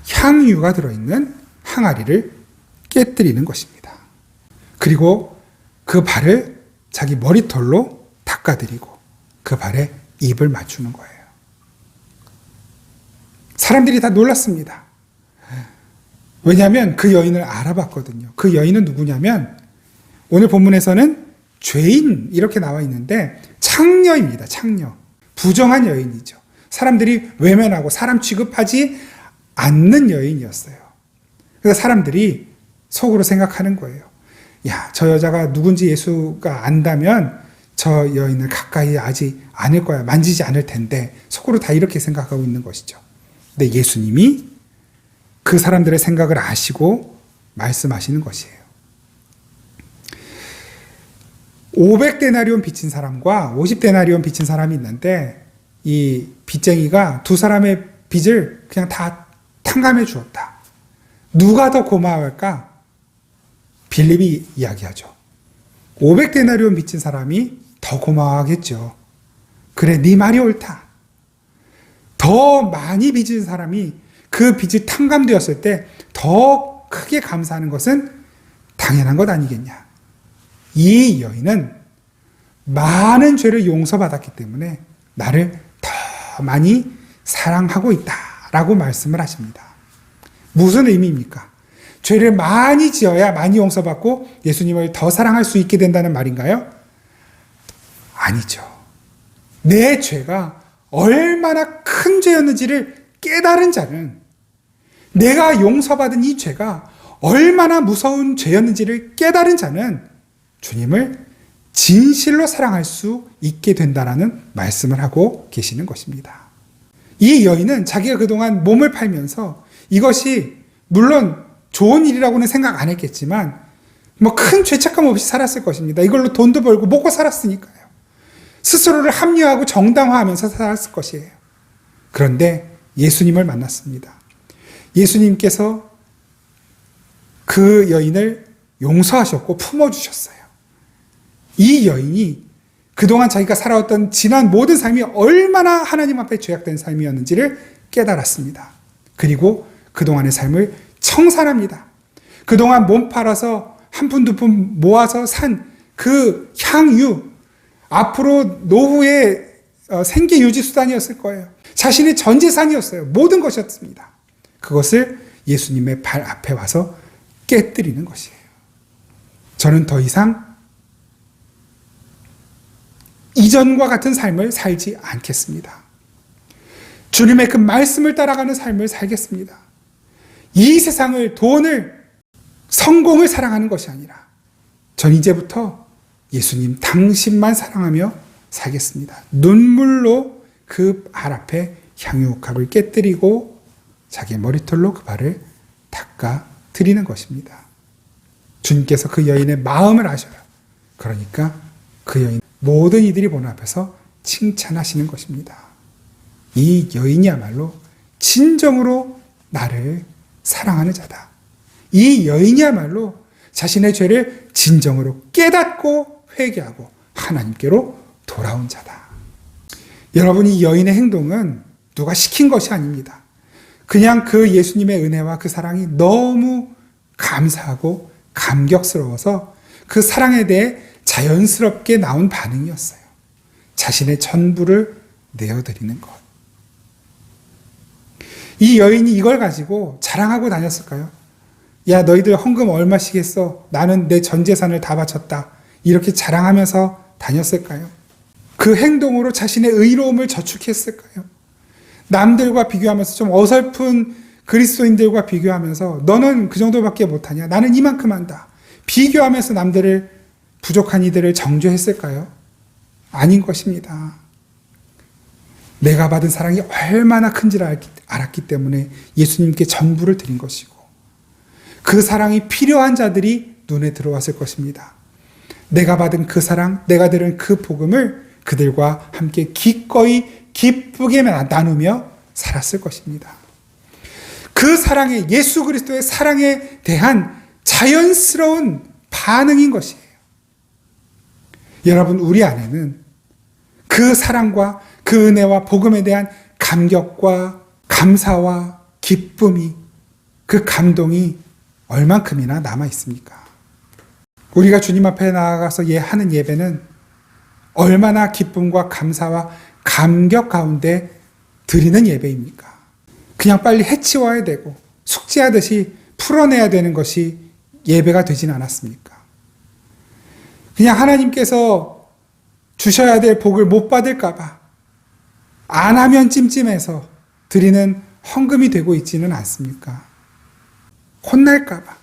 향유가 들어있는 항아리를 깨뜨리는 것입니다. 그리고 그 발을 자기 머리털로 닦아드리고 그 발에 입을 맞추는 거예요. 사람들이 다 놀랐습니다. 왜냐하면 그 여인을 알아봤거든요. 그 여인은 누구냐면 오늘 본문에서는 죄인 이렇게 나와 있는데 창녀입니다. 창녀. 부정한 여인이죠. 사람들이 외면하고 사람 취급하지 않는 여인이었어요. 그래서 사람들이 속으로 생각하는 거예요. 야, 저 여자가 누군지 예수가 안다면 저 여인을 가까이 하지 않을 거야. 만지지 않을 텐데 속으로 다 이렇게 생각하고 있는 것이죠. 근데 예수님이 그 사람들의 생각을 아시고 말씀하시는 것이에요. 500데나리온 빚진 사람과 50데나리온 빚진 사람이 있는데 이 빚쟁이가 두 사람의 빚을 그냥 다 탕감해 주었다. 누가 더 고마워할까? 빌립이 이야기하죠. 500데나리온 빚진 사람이 더 고마워하겠죠. 그래, 네 말이 옳다. 더 많이 빚진 사람이 그 빚이 탕감되었을 때 더 크게 감사하는 것은 당연한 것 아니겠냐. 이 여인은 많은 죄를 용서받았기 때문에 나를 더 많이 사랑하고 있다라고 말씀을 하십니다. 무슨 의미입니까? 죄를 많이 지어야 많이 용서받고 예수님을 더 사랑할 수 있게 된다는 말인가요? 아니죠. 내 죄가 얼마나 큰 죄였는지를 깨달은 자는, 내가 용서받은 이 죄가 얼마나 무서운 죄였는지를 깨달은 자는 주님을 진실로 사랑할 수 있게 된다라는 말씀을 하고 계시는 것입니다. 이 여인은 자기가 그동안 몸을 팔면서 이것이 물론 좋은 일이라고는 생각 안 했겠지만 큰 죄책감 없이 살았을 것입니다. 이걸로 돈도 벌고 먹고 살았으니까요. 스스로를 합리화하고 정당화하면서 살았을 것이에요. 그런데 예수님을 만났습니다. 예수님께서 그 여인을 용서하셨고 품어주셨어요. 이 여인이 그동안 자기가 살아왔던 지난 모든 삶이 얼마나 하나님 앞에 죄악된 삶이었는지를 깨달았습니다. 그리고 그동안의 삶을 청산합니다. 그동안 몸 팔아서 한 푼 두 푼 모아서 산 그 향유, 앞으로 노후의 생계 유지 수단이었을 거예요. 자신의 전 재산이었어요. 모든 것이었습니다. 그것을 예수님의 발 앞에 와서 깨뜨리는 것이에요. 저는 더 이상 이전과 같은 삶을 살지 않겠습니다. 주님의 그 말씀을 따라가는 삶을 살겠습니다. 이 세상을, 돈을, 성공을 사랑하는 것이 아니라 전 이제부터 예수님 당신만 사랑하며 살겠습니다. 눈물로 그 발 앞에 향유옥합을 깨뜨리고 자기의 머리털로 그 발을 닦아 드리는 것입니다. 주님께서 그 여인의 마음을 아셔요. 그러니까 그 여인 모든 이들이 보는 앞에서 칭찬하시는 것입니다. 이 여인이야말로 진정으로 나를 사랑하는 자다. 이 여인이야말로 자신의 죄를 진정으로 깨닫고 회개하고 하나님께로 돌아온 자다. 여러분, 이 여인의 행동은 누가 시킨 것이 아닙니다. 그냥 그 예수님의 은혜와 그 사랑이 너무 감사하고 감격스러워서 그 사랑에 대해 자연스럽게 나온 반응이었어요. 자신의 전부를 내어드리는 것. 이 여인이 이걸 가지고 자랑하고 다녔을까요? 야, 너희들 헌금 얼마씩 했어? 나는 내 전 재산을 다 바쳤다. 이렇게 자랑하면서 다녔을까요? 그 행동으로 자신의 의로움을 저축했을까요? 남들과 비교하면서 좀 어설픈 그리스도인들과 비교하면서 너는 그 정도밖에 못하냐? 나는 이만큼 한다. 비교하면서 남들을, 부족한 이들을 정죄했을까요? 아닌 것입니다. 내가 받은 사랑이 얼마나 큰지를 알았기 때문에 예수님께 전부를 드린 것이고 그 사랑이 필요한 자들이 눈에 들어왔을 것입니다. 내가 받은 그 사랑, 내가 들은 그 복음을 그들과 함께 기꺼이 기쁘게 나누며 살았을 것입니다. 그 사랑에, 예수 그리스도의 사랑에 대한 자연스러운 반응인 것이에요. 여러분, 우리 안에는 그 사랑과 그 은혜와 복음에 대한 감격과 감사와 기쁨이, 그 감동이 얼만큼이나 남아 있습니까? 우리가 주님 앞에 나아가서 하는 예배는 얼마나 기쁨과 감사와 감격 가운데 드리는 예배입니까? 그냥 빨리 해치워야 되고 숙제하듯이 풀어내야 되는 것이 예배가 되진 않았습니까? 그냥 하나님께서 주셔야 될 복을 못 받을까 봐 안 하면 찜찜해서 드리는 헌금이 되고 있지는 않습니까? 혼날까 봐.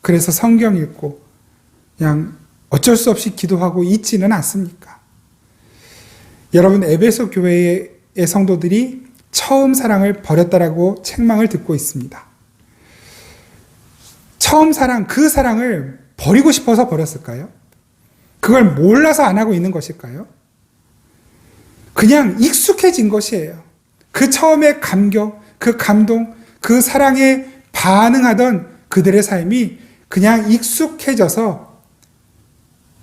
그래서 성경 읽고 그냥 어쩔 수 없이 기도하고 있지는 않습니까? 여러분, 에베소 교회의 성도들이 처음 사랑을 버렸다라고 책망을 듣고 있습니다. 처음 사랑, 그 사랑을 버리고 싶어서 버렸을까요? 그걸 몰라서 안 하고 있는 것일까요? 그냥 익숙해진 것이에요. 그 처음의 감격, 그 감동, 그 사랑에 반응하던 그들의 삶이 그냥 익숙해져서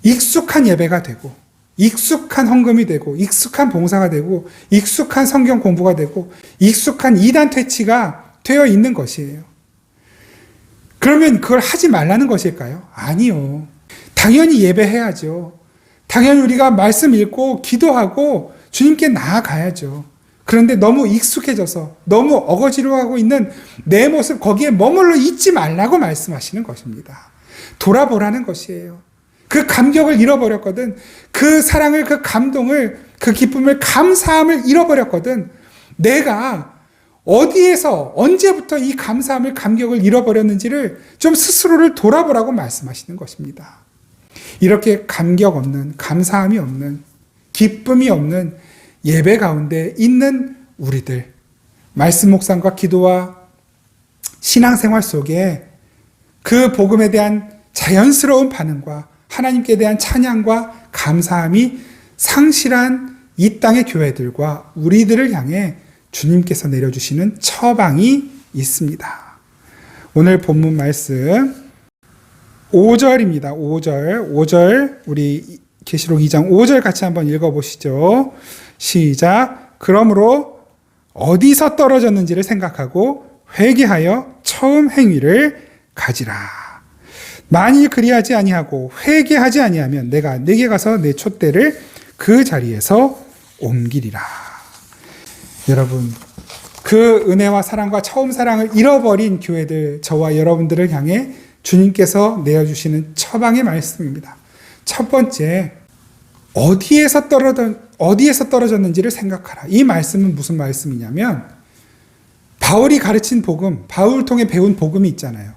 익숙한 예배가 되고 익숙한 헌금이 되고 익숙한 봉사가 되고 익숙한 성경 공부가 되고 익숙한 이단 퇴치가 되어 있는 것이에요. 그러면 그걸 하지 말라는 것일까요? 아니요. 당연히 예배해야죠. 당연히 우리가 말씀 읽고 기도하고 주님께 나아가야죠. 그런데 너무 익숙해져서 너무 어거지로 있는 내 모습 거기에 머물러 있지 말라고 말씀하시는 것입니다. 돌아보라는 것이에요. 그 감격을 잃어버렸거든. 그 사랑을, 그 감동을, 그 기쁨을, 감사함을 잃어버렸거든. 내가 어디에서 언제부터 이 감사함을, 감격을 잃어버렸는지를 좀 스스로를 돌아보라고 말씀하시는 것입니다. 이렇게 감격 없는, 감사함이 없는, 기쁨이 없는 예배 가운데 있는 우리들, 말씀 묵상과 기도와 신앙생활 속에 그 복음에 대한 자연스러운 반응과 하나님께 대한 찬양과 감사함이 상실한 이 땅의 교회들과 우리들을 향해 주님께서 내려주시는 처방이 있습니다. 오늘 본문 말씀 5절입니다. 5절 우리 계시록 2장 5절 같이 한번 읽어보시죠. 시작. 그러므로 어디서 떨어졌는지를 생각하고 회개하여 처음 행위를 가지라. 만일 그리하지 아니하고 회개하지 아니하면 내가 네게 가서 내 촛대를 그 자리에서 옮기리라. 여러분, 그 은혜와 사랑과 처음 사랑을 잃어버린 교회들, 저와 여러분들을 향해 주님께서 내어주시는 처방의 말씀입니다. 첫 번째, 어디에서 떨어졌는지를 생각하라. 이 말씀은 무슨 말씀이냐면 바울이 가르친 복음, 바울을 통해 배운 복음이 있잖아요.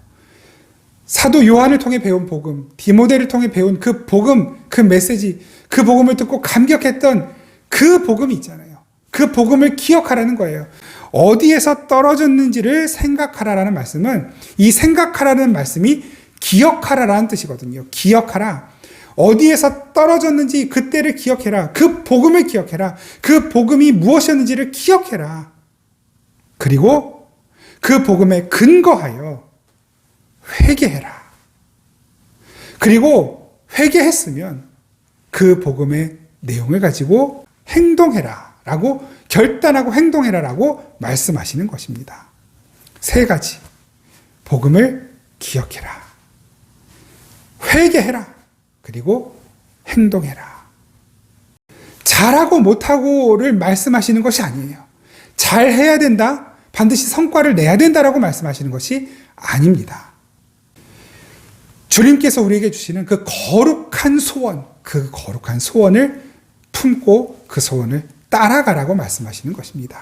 사도 요한을 통해 배운 복음, 디모데를 통해 배운 그 복음, 그 메시지, 그 복음을 듣고 감격했던 그 복음이 있잖아요. 그 복음을 기억하라는 거예요. 어디에서 떨어졌는지를 생각하라라는 말씀은, 이 생각하라는 말씀이 기억하라라는 뜻이거든요. 기억하라. 어디에서 떨어졌는지 그때를 기억해라. 그 복음을 기억해라. 그 복음이 무엇이었는지를 기억해라. 그리고 그 복음에 근거하여 회개해라. 그리고 회개했으면 그 복음의 내용을 가지고 행동해라 라고, 결단하고 행동해라 라고 말씀하시는 것입니다. 세 가지. 복음을 기억해라. 회개해라. 그리고 행동해라. 잘하고 못하고를 말씀하시는 것이 아니에요. 잘해야 된다, 반드시 성과를 내야 된다라고 말씀하시는 것이 아닙니다. 주님께서 우리에게 주시는 그 거룩한 소원, 그 거룩한 소원을 품고 그 소원을 따라가라고 말씀하시는 것입니다.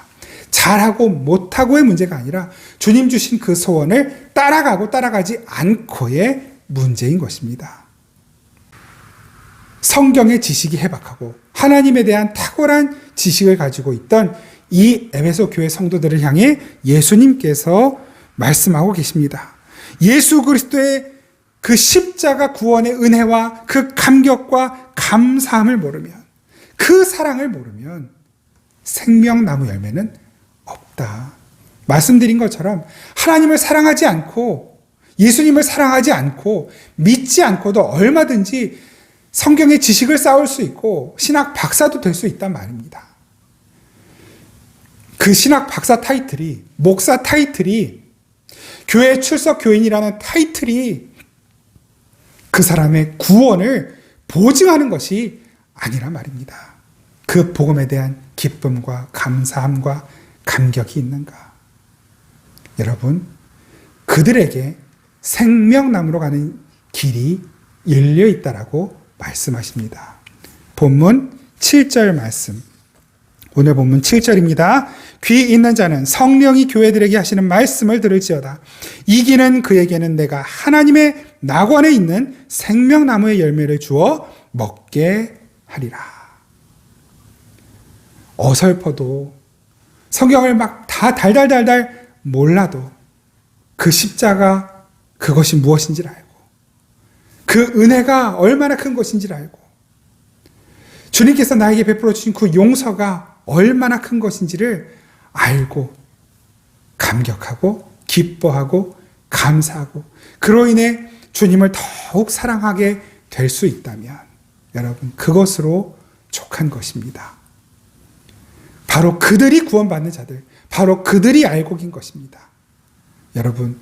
잘하고 못하고의 문제가 아니라 주님 주신 그 소원을 따라가고 따라가지 않고의 문제인 것입니다. 성경의 지식이 해박하고 하나님에 대한 탁월한 지식을 가지고 있던 이 에베소 교회 성도들을 향해 예수님께서 말씀하고 계십니다. 예수 그리스도의 그 십자가 구원의 은혜와 그 감격과 감사함을 모르면, 그 사랑을 모르면 생명나무 열매는 없다. 말씀드린 것처럼 하나님을 사랑하지 않고 예수님을 사랑하지 않고 믿지 않고도 얼마든지 성경의 지식을 쌓을 수 있고 신학 박사도 될 수 있단 말입니다. 그 신학 박사 타이틀이, 목사 타이틀이, 교회 출석 교인이라는 타이틀이 그 사람의 구원을 보증하는 것이 아니란 말입니다. 그 복음에 대한 기쁨과 감사함과 감격이 있는가? 여러분, 그들에게 생명나무로 가는 길이 열려 있다라고 말씀하십니다. 본문 7절 말씀. 오늘 본문 7절입니다. 귀 있는 자는 성령이 교회들에게 하시는 말씀을 들을지어다. 이기는 그에게는 내가 하나님의 낙원에 있는 생명나무의 열매를 주어 먹게 하리라. 어설퍼도 성경을 막 다 달달달달 몰라도 그 십자가, 그것이 무엇인지를 알고 그 은혜가 얼마나 큰 것인지를 알고 주님께서 나에게 베풀어 주신 그 용서가 얼마나 큰 것인지를 알고 감격하고 기뻐하고 감사하고 그로 인해 주님을 더욱 사랑하게 될 수 있다면 여러분, 그것으로 족한 것입니다. 바로 그들이 구원받는 자들, 바로 그들이 알곡인 것입니다. 여러분,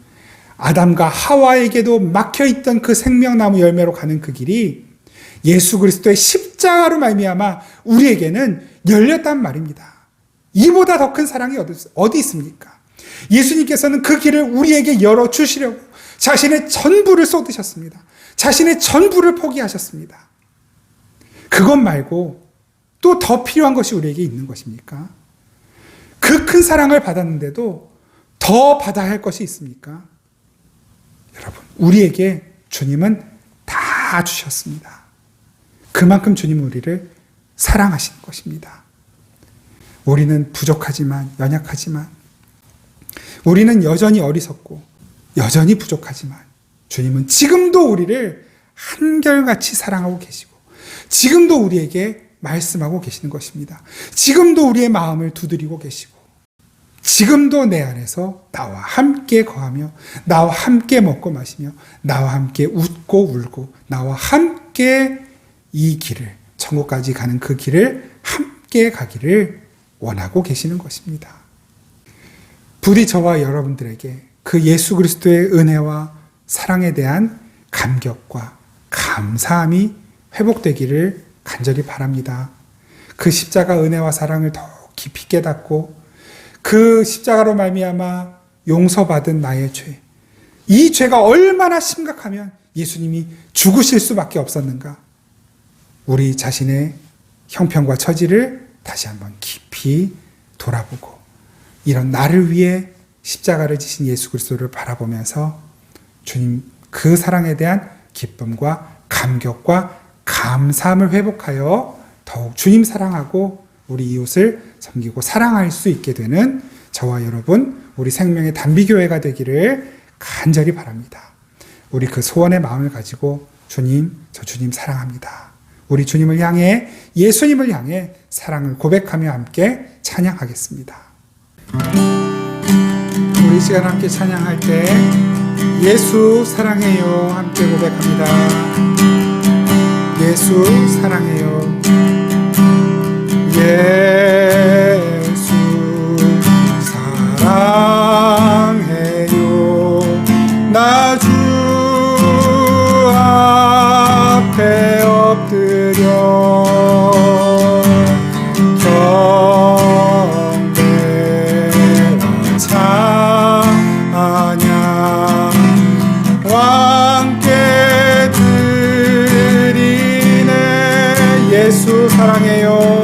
아담과 하와에게도 막혀있던 그 생명나무 열매로 가는 그 길이 예수 그리스도의 십자가 십자가로 말미암아 우리에게는 열렸단 말입니다. 이보다 더 큰 사랑이 어디 있습니까? 예수님께서는 그 길을 우리에게 열어주시려고 자신의 전부를 쏟으셨습니다. 자신의 전부를 포기하셨습니다. 그것 말고 또 더 필요한 것이 우리에게 있는 것입니까? 그 큰 사랑을 받았는데도 더 받아야 할 것이 있습니까? 여러분, 우리에게 주님은 다 주셨습니다. 그만큼 주님은 우리를 사랑하시는 것입니다. 우리는 부족하지만, 연약하지만, 우리는 여전히 어리석고 여전히 부족하지만 주님은 지금도 우리를 한결같이 사랑하고 계시고 지금도 우리에게 말씀하고 계시는 것입니다. 지금도 우리의 마음을 두드리고 계시고 지금도 내 안에서 나와 함께 거하며 나와 함께 먹고 마시며 나와 함께 웃고 울고 나와 함께 이 길을, 천국까지 가는 그 길을 함께 가기를 원하고 계시는 것입니다. 부디 저와 여러분들에게 그 예수 그리스도의 은혜와 사랑에 대한 감격과 감사함이 회복되기를 간절히 바랍니다. 그 십자가 은혜와 사랑을 더 깊이 깨닫고 그 십자가로 말미암아 용서받은 나의 죄, 이 죄가 얼마나 심각하면 예수님이 죽으실 수밖에 없었는가? 우리 자신의 형편과 처지를 다시 한번 깊이 돌아보고 이런 나를 위해 십자가를 지신 예수 그리스도를 바라보면서 주님 그 사랑에 대한 기쁨과 감격과 감사함을 회복하여 더욱 주님 사랑하고 우리 이웃을 섬기고 사랑할 수 있게 되는 저와 여러분, 우리 생명의 단비교회가 되기를 간절히 바랍니다. 우리 그 소원의 마음을 가지고 주님, 저 주님 사랑합니다. 우리 주님을 향해, 예수님을 향해 사랑을 고백하며 함께 찬양하겠습니다. 우리 시간 함께 찬양할 때 예수 사랑해요 함께 고백합니다. 예수 사랑해요. 예수 사랑해요. 나 주 앞에 엎드려 경배와 찬양 함께 드리네. 예수 사랑해요.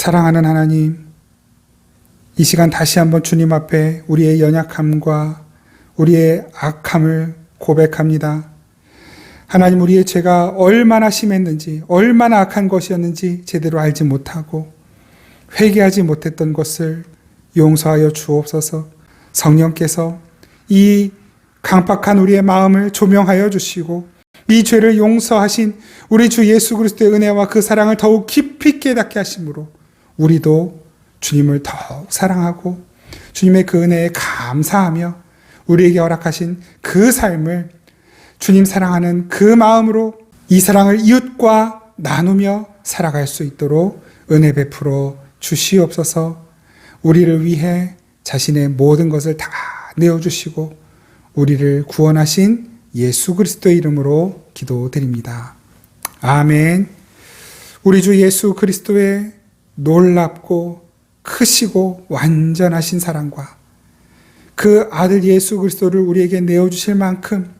사랑하는 하나님, 이 시간 다시 한번 주님 앞에 우리의 연약함과 우리의 악함을 고백합니다. 하나님, 우리의 죄가 얼마나 심했는지, 얼마나 악한 것이었는지 제대로 알지 못하고 회개하지 못했던 것을 용서하여 주옵소서. 성령께서 이 강팍한 우리의 마음을 조명하여 주시고 이 죄를 용서하신 우리 주 예수 그리스도의 은혜와 그 사랑을 더욱 깊이 깨닫게 하심으로 우리도 주님을 더욱 사랑하고 주님의 그 은혜에 감사하며 우리에게 허락하신 그 삶을 주님 사랑하는 그 마음으로 이 사랑을 이웃과 나누며 살아갈 수 있도록 은혜 베풀어 주시옵소서. 우리를 위해 자신의 모든 것을 다 내어주시고 우리를 구원하신 예수 그리스도의 이름으로 기도드립니다. 아멘. 우리 주 예수 그리스도의 놀랍고 크시고 완전하신 사랑과 그 아들 예수 그리스도를 우리에게 내어주실 만큼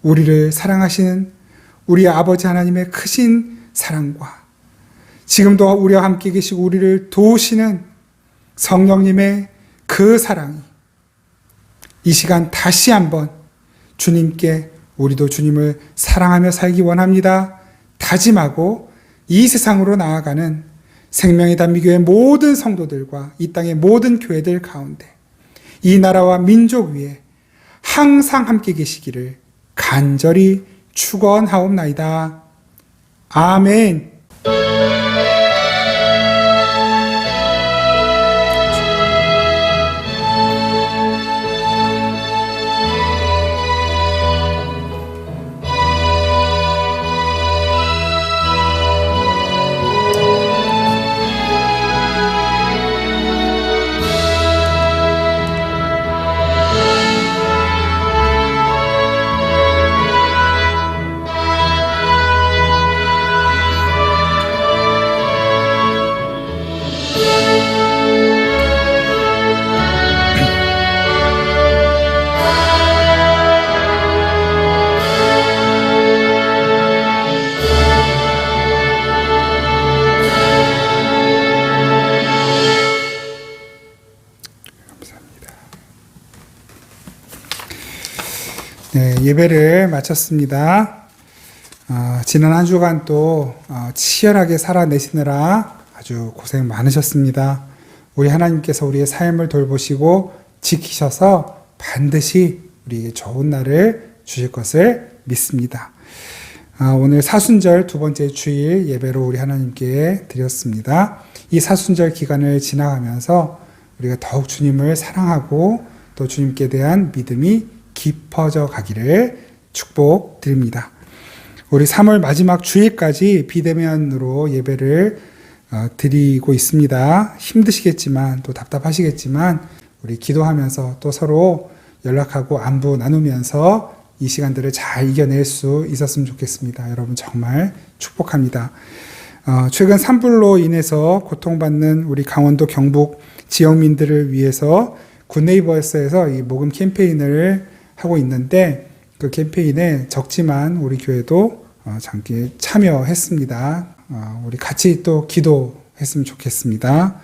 우리를 사랑하시는 우리 아버지 하나님의 크신 사랑과 지금도 우리와 함께 계시고 우리를 도우시는 성령님의 그 사랑이 이 시간 다시 한번 주님께 우리도 주님을 사랑하며 살기 원합니다. 다짐하고 이 세상으로 나아가는 생명의 단미교회 모든 성도들과 이 땅의 모든 교회들 가운데 이 나라와 민족 위에 항상 함께 계시기를 간절히 축원하옵나이다. 아멘. 네, 예배를 마쳤습니다. 지난 한 주간 또 치열하게 살아내시느라 아주 고생 많으셨습니다. 우리 하나님께서 우리의 삶을 돌보시고 지키셔서 반드시 우리에게 좋은 날을 주실 것을 믿습니다. 오늘 사순절 두 번째 주일 예배로 우리 하나님께 드렸습니다. 이 사순절 기간을 지나가면서 우리가 더욱 주님을 사랑하고 또 주님께 대한 믿음이 깊어져 가기를 축복드립니다. 우리 3월 마지막 주일까지 비대면으로 예배를 드리고 있습니다. 힘드시겠지만 또 답답하시겠지만 우리 기도하면서 또 서로 연락하고 안부 나누면서 이 시간들을 잘 이겨낼 수 있었으면 좋겠습니다. 여러분 정말 축복합니다. 최근 산불로 인해서 고통받는 우리 강원도 경북 지역민들을 위해서 굿네이버스에서 이 모금 캠페인을 하고 있는데 그 캠페인에 적지만 우리 교회도 잠깐 참여했습니다. 우리 같이 또 기도했으면 좋겠습니다.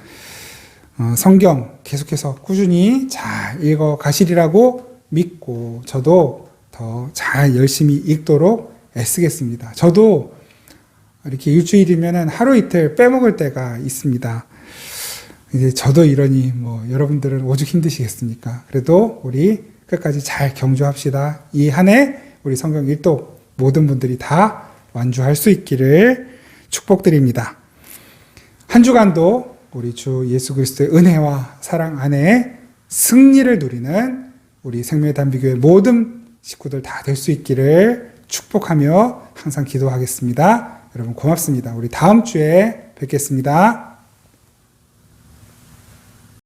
성경 계속해서 꾸준히 잘 읽어 가시리라고 믿고 저도 더 잘 열심히 읽도록 애쓰겠습니다. 저도 이렇게 일주일이면 하루 이틀 빼먹을 때가 있습니다. 이제 저도 이러니 여러분들은 오죽 힘드시겠습니까? 그래도 우리 끝까지 잘 경주합시다. 이 한 해 우리 성경 일독 모든 분들이 다 완주할 수 있기를 축복드립니다. 한 주간도 우리 주 예수 그리스도의 은혜와 사랑 안에 승리를 누리는 우리 생명의 단비교회 모든 식구들 다 될 수 있기를 축복하며 항상 기도하겠습니다. 여러분 고맙습니다. 우리 다음 주에 뵙겠습니다.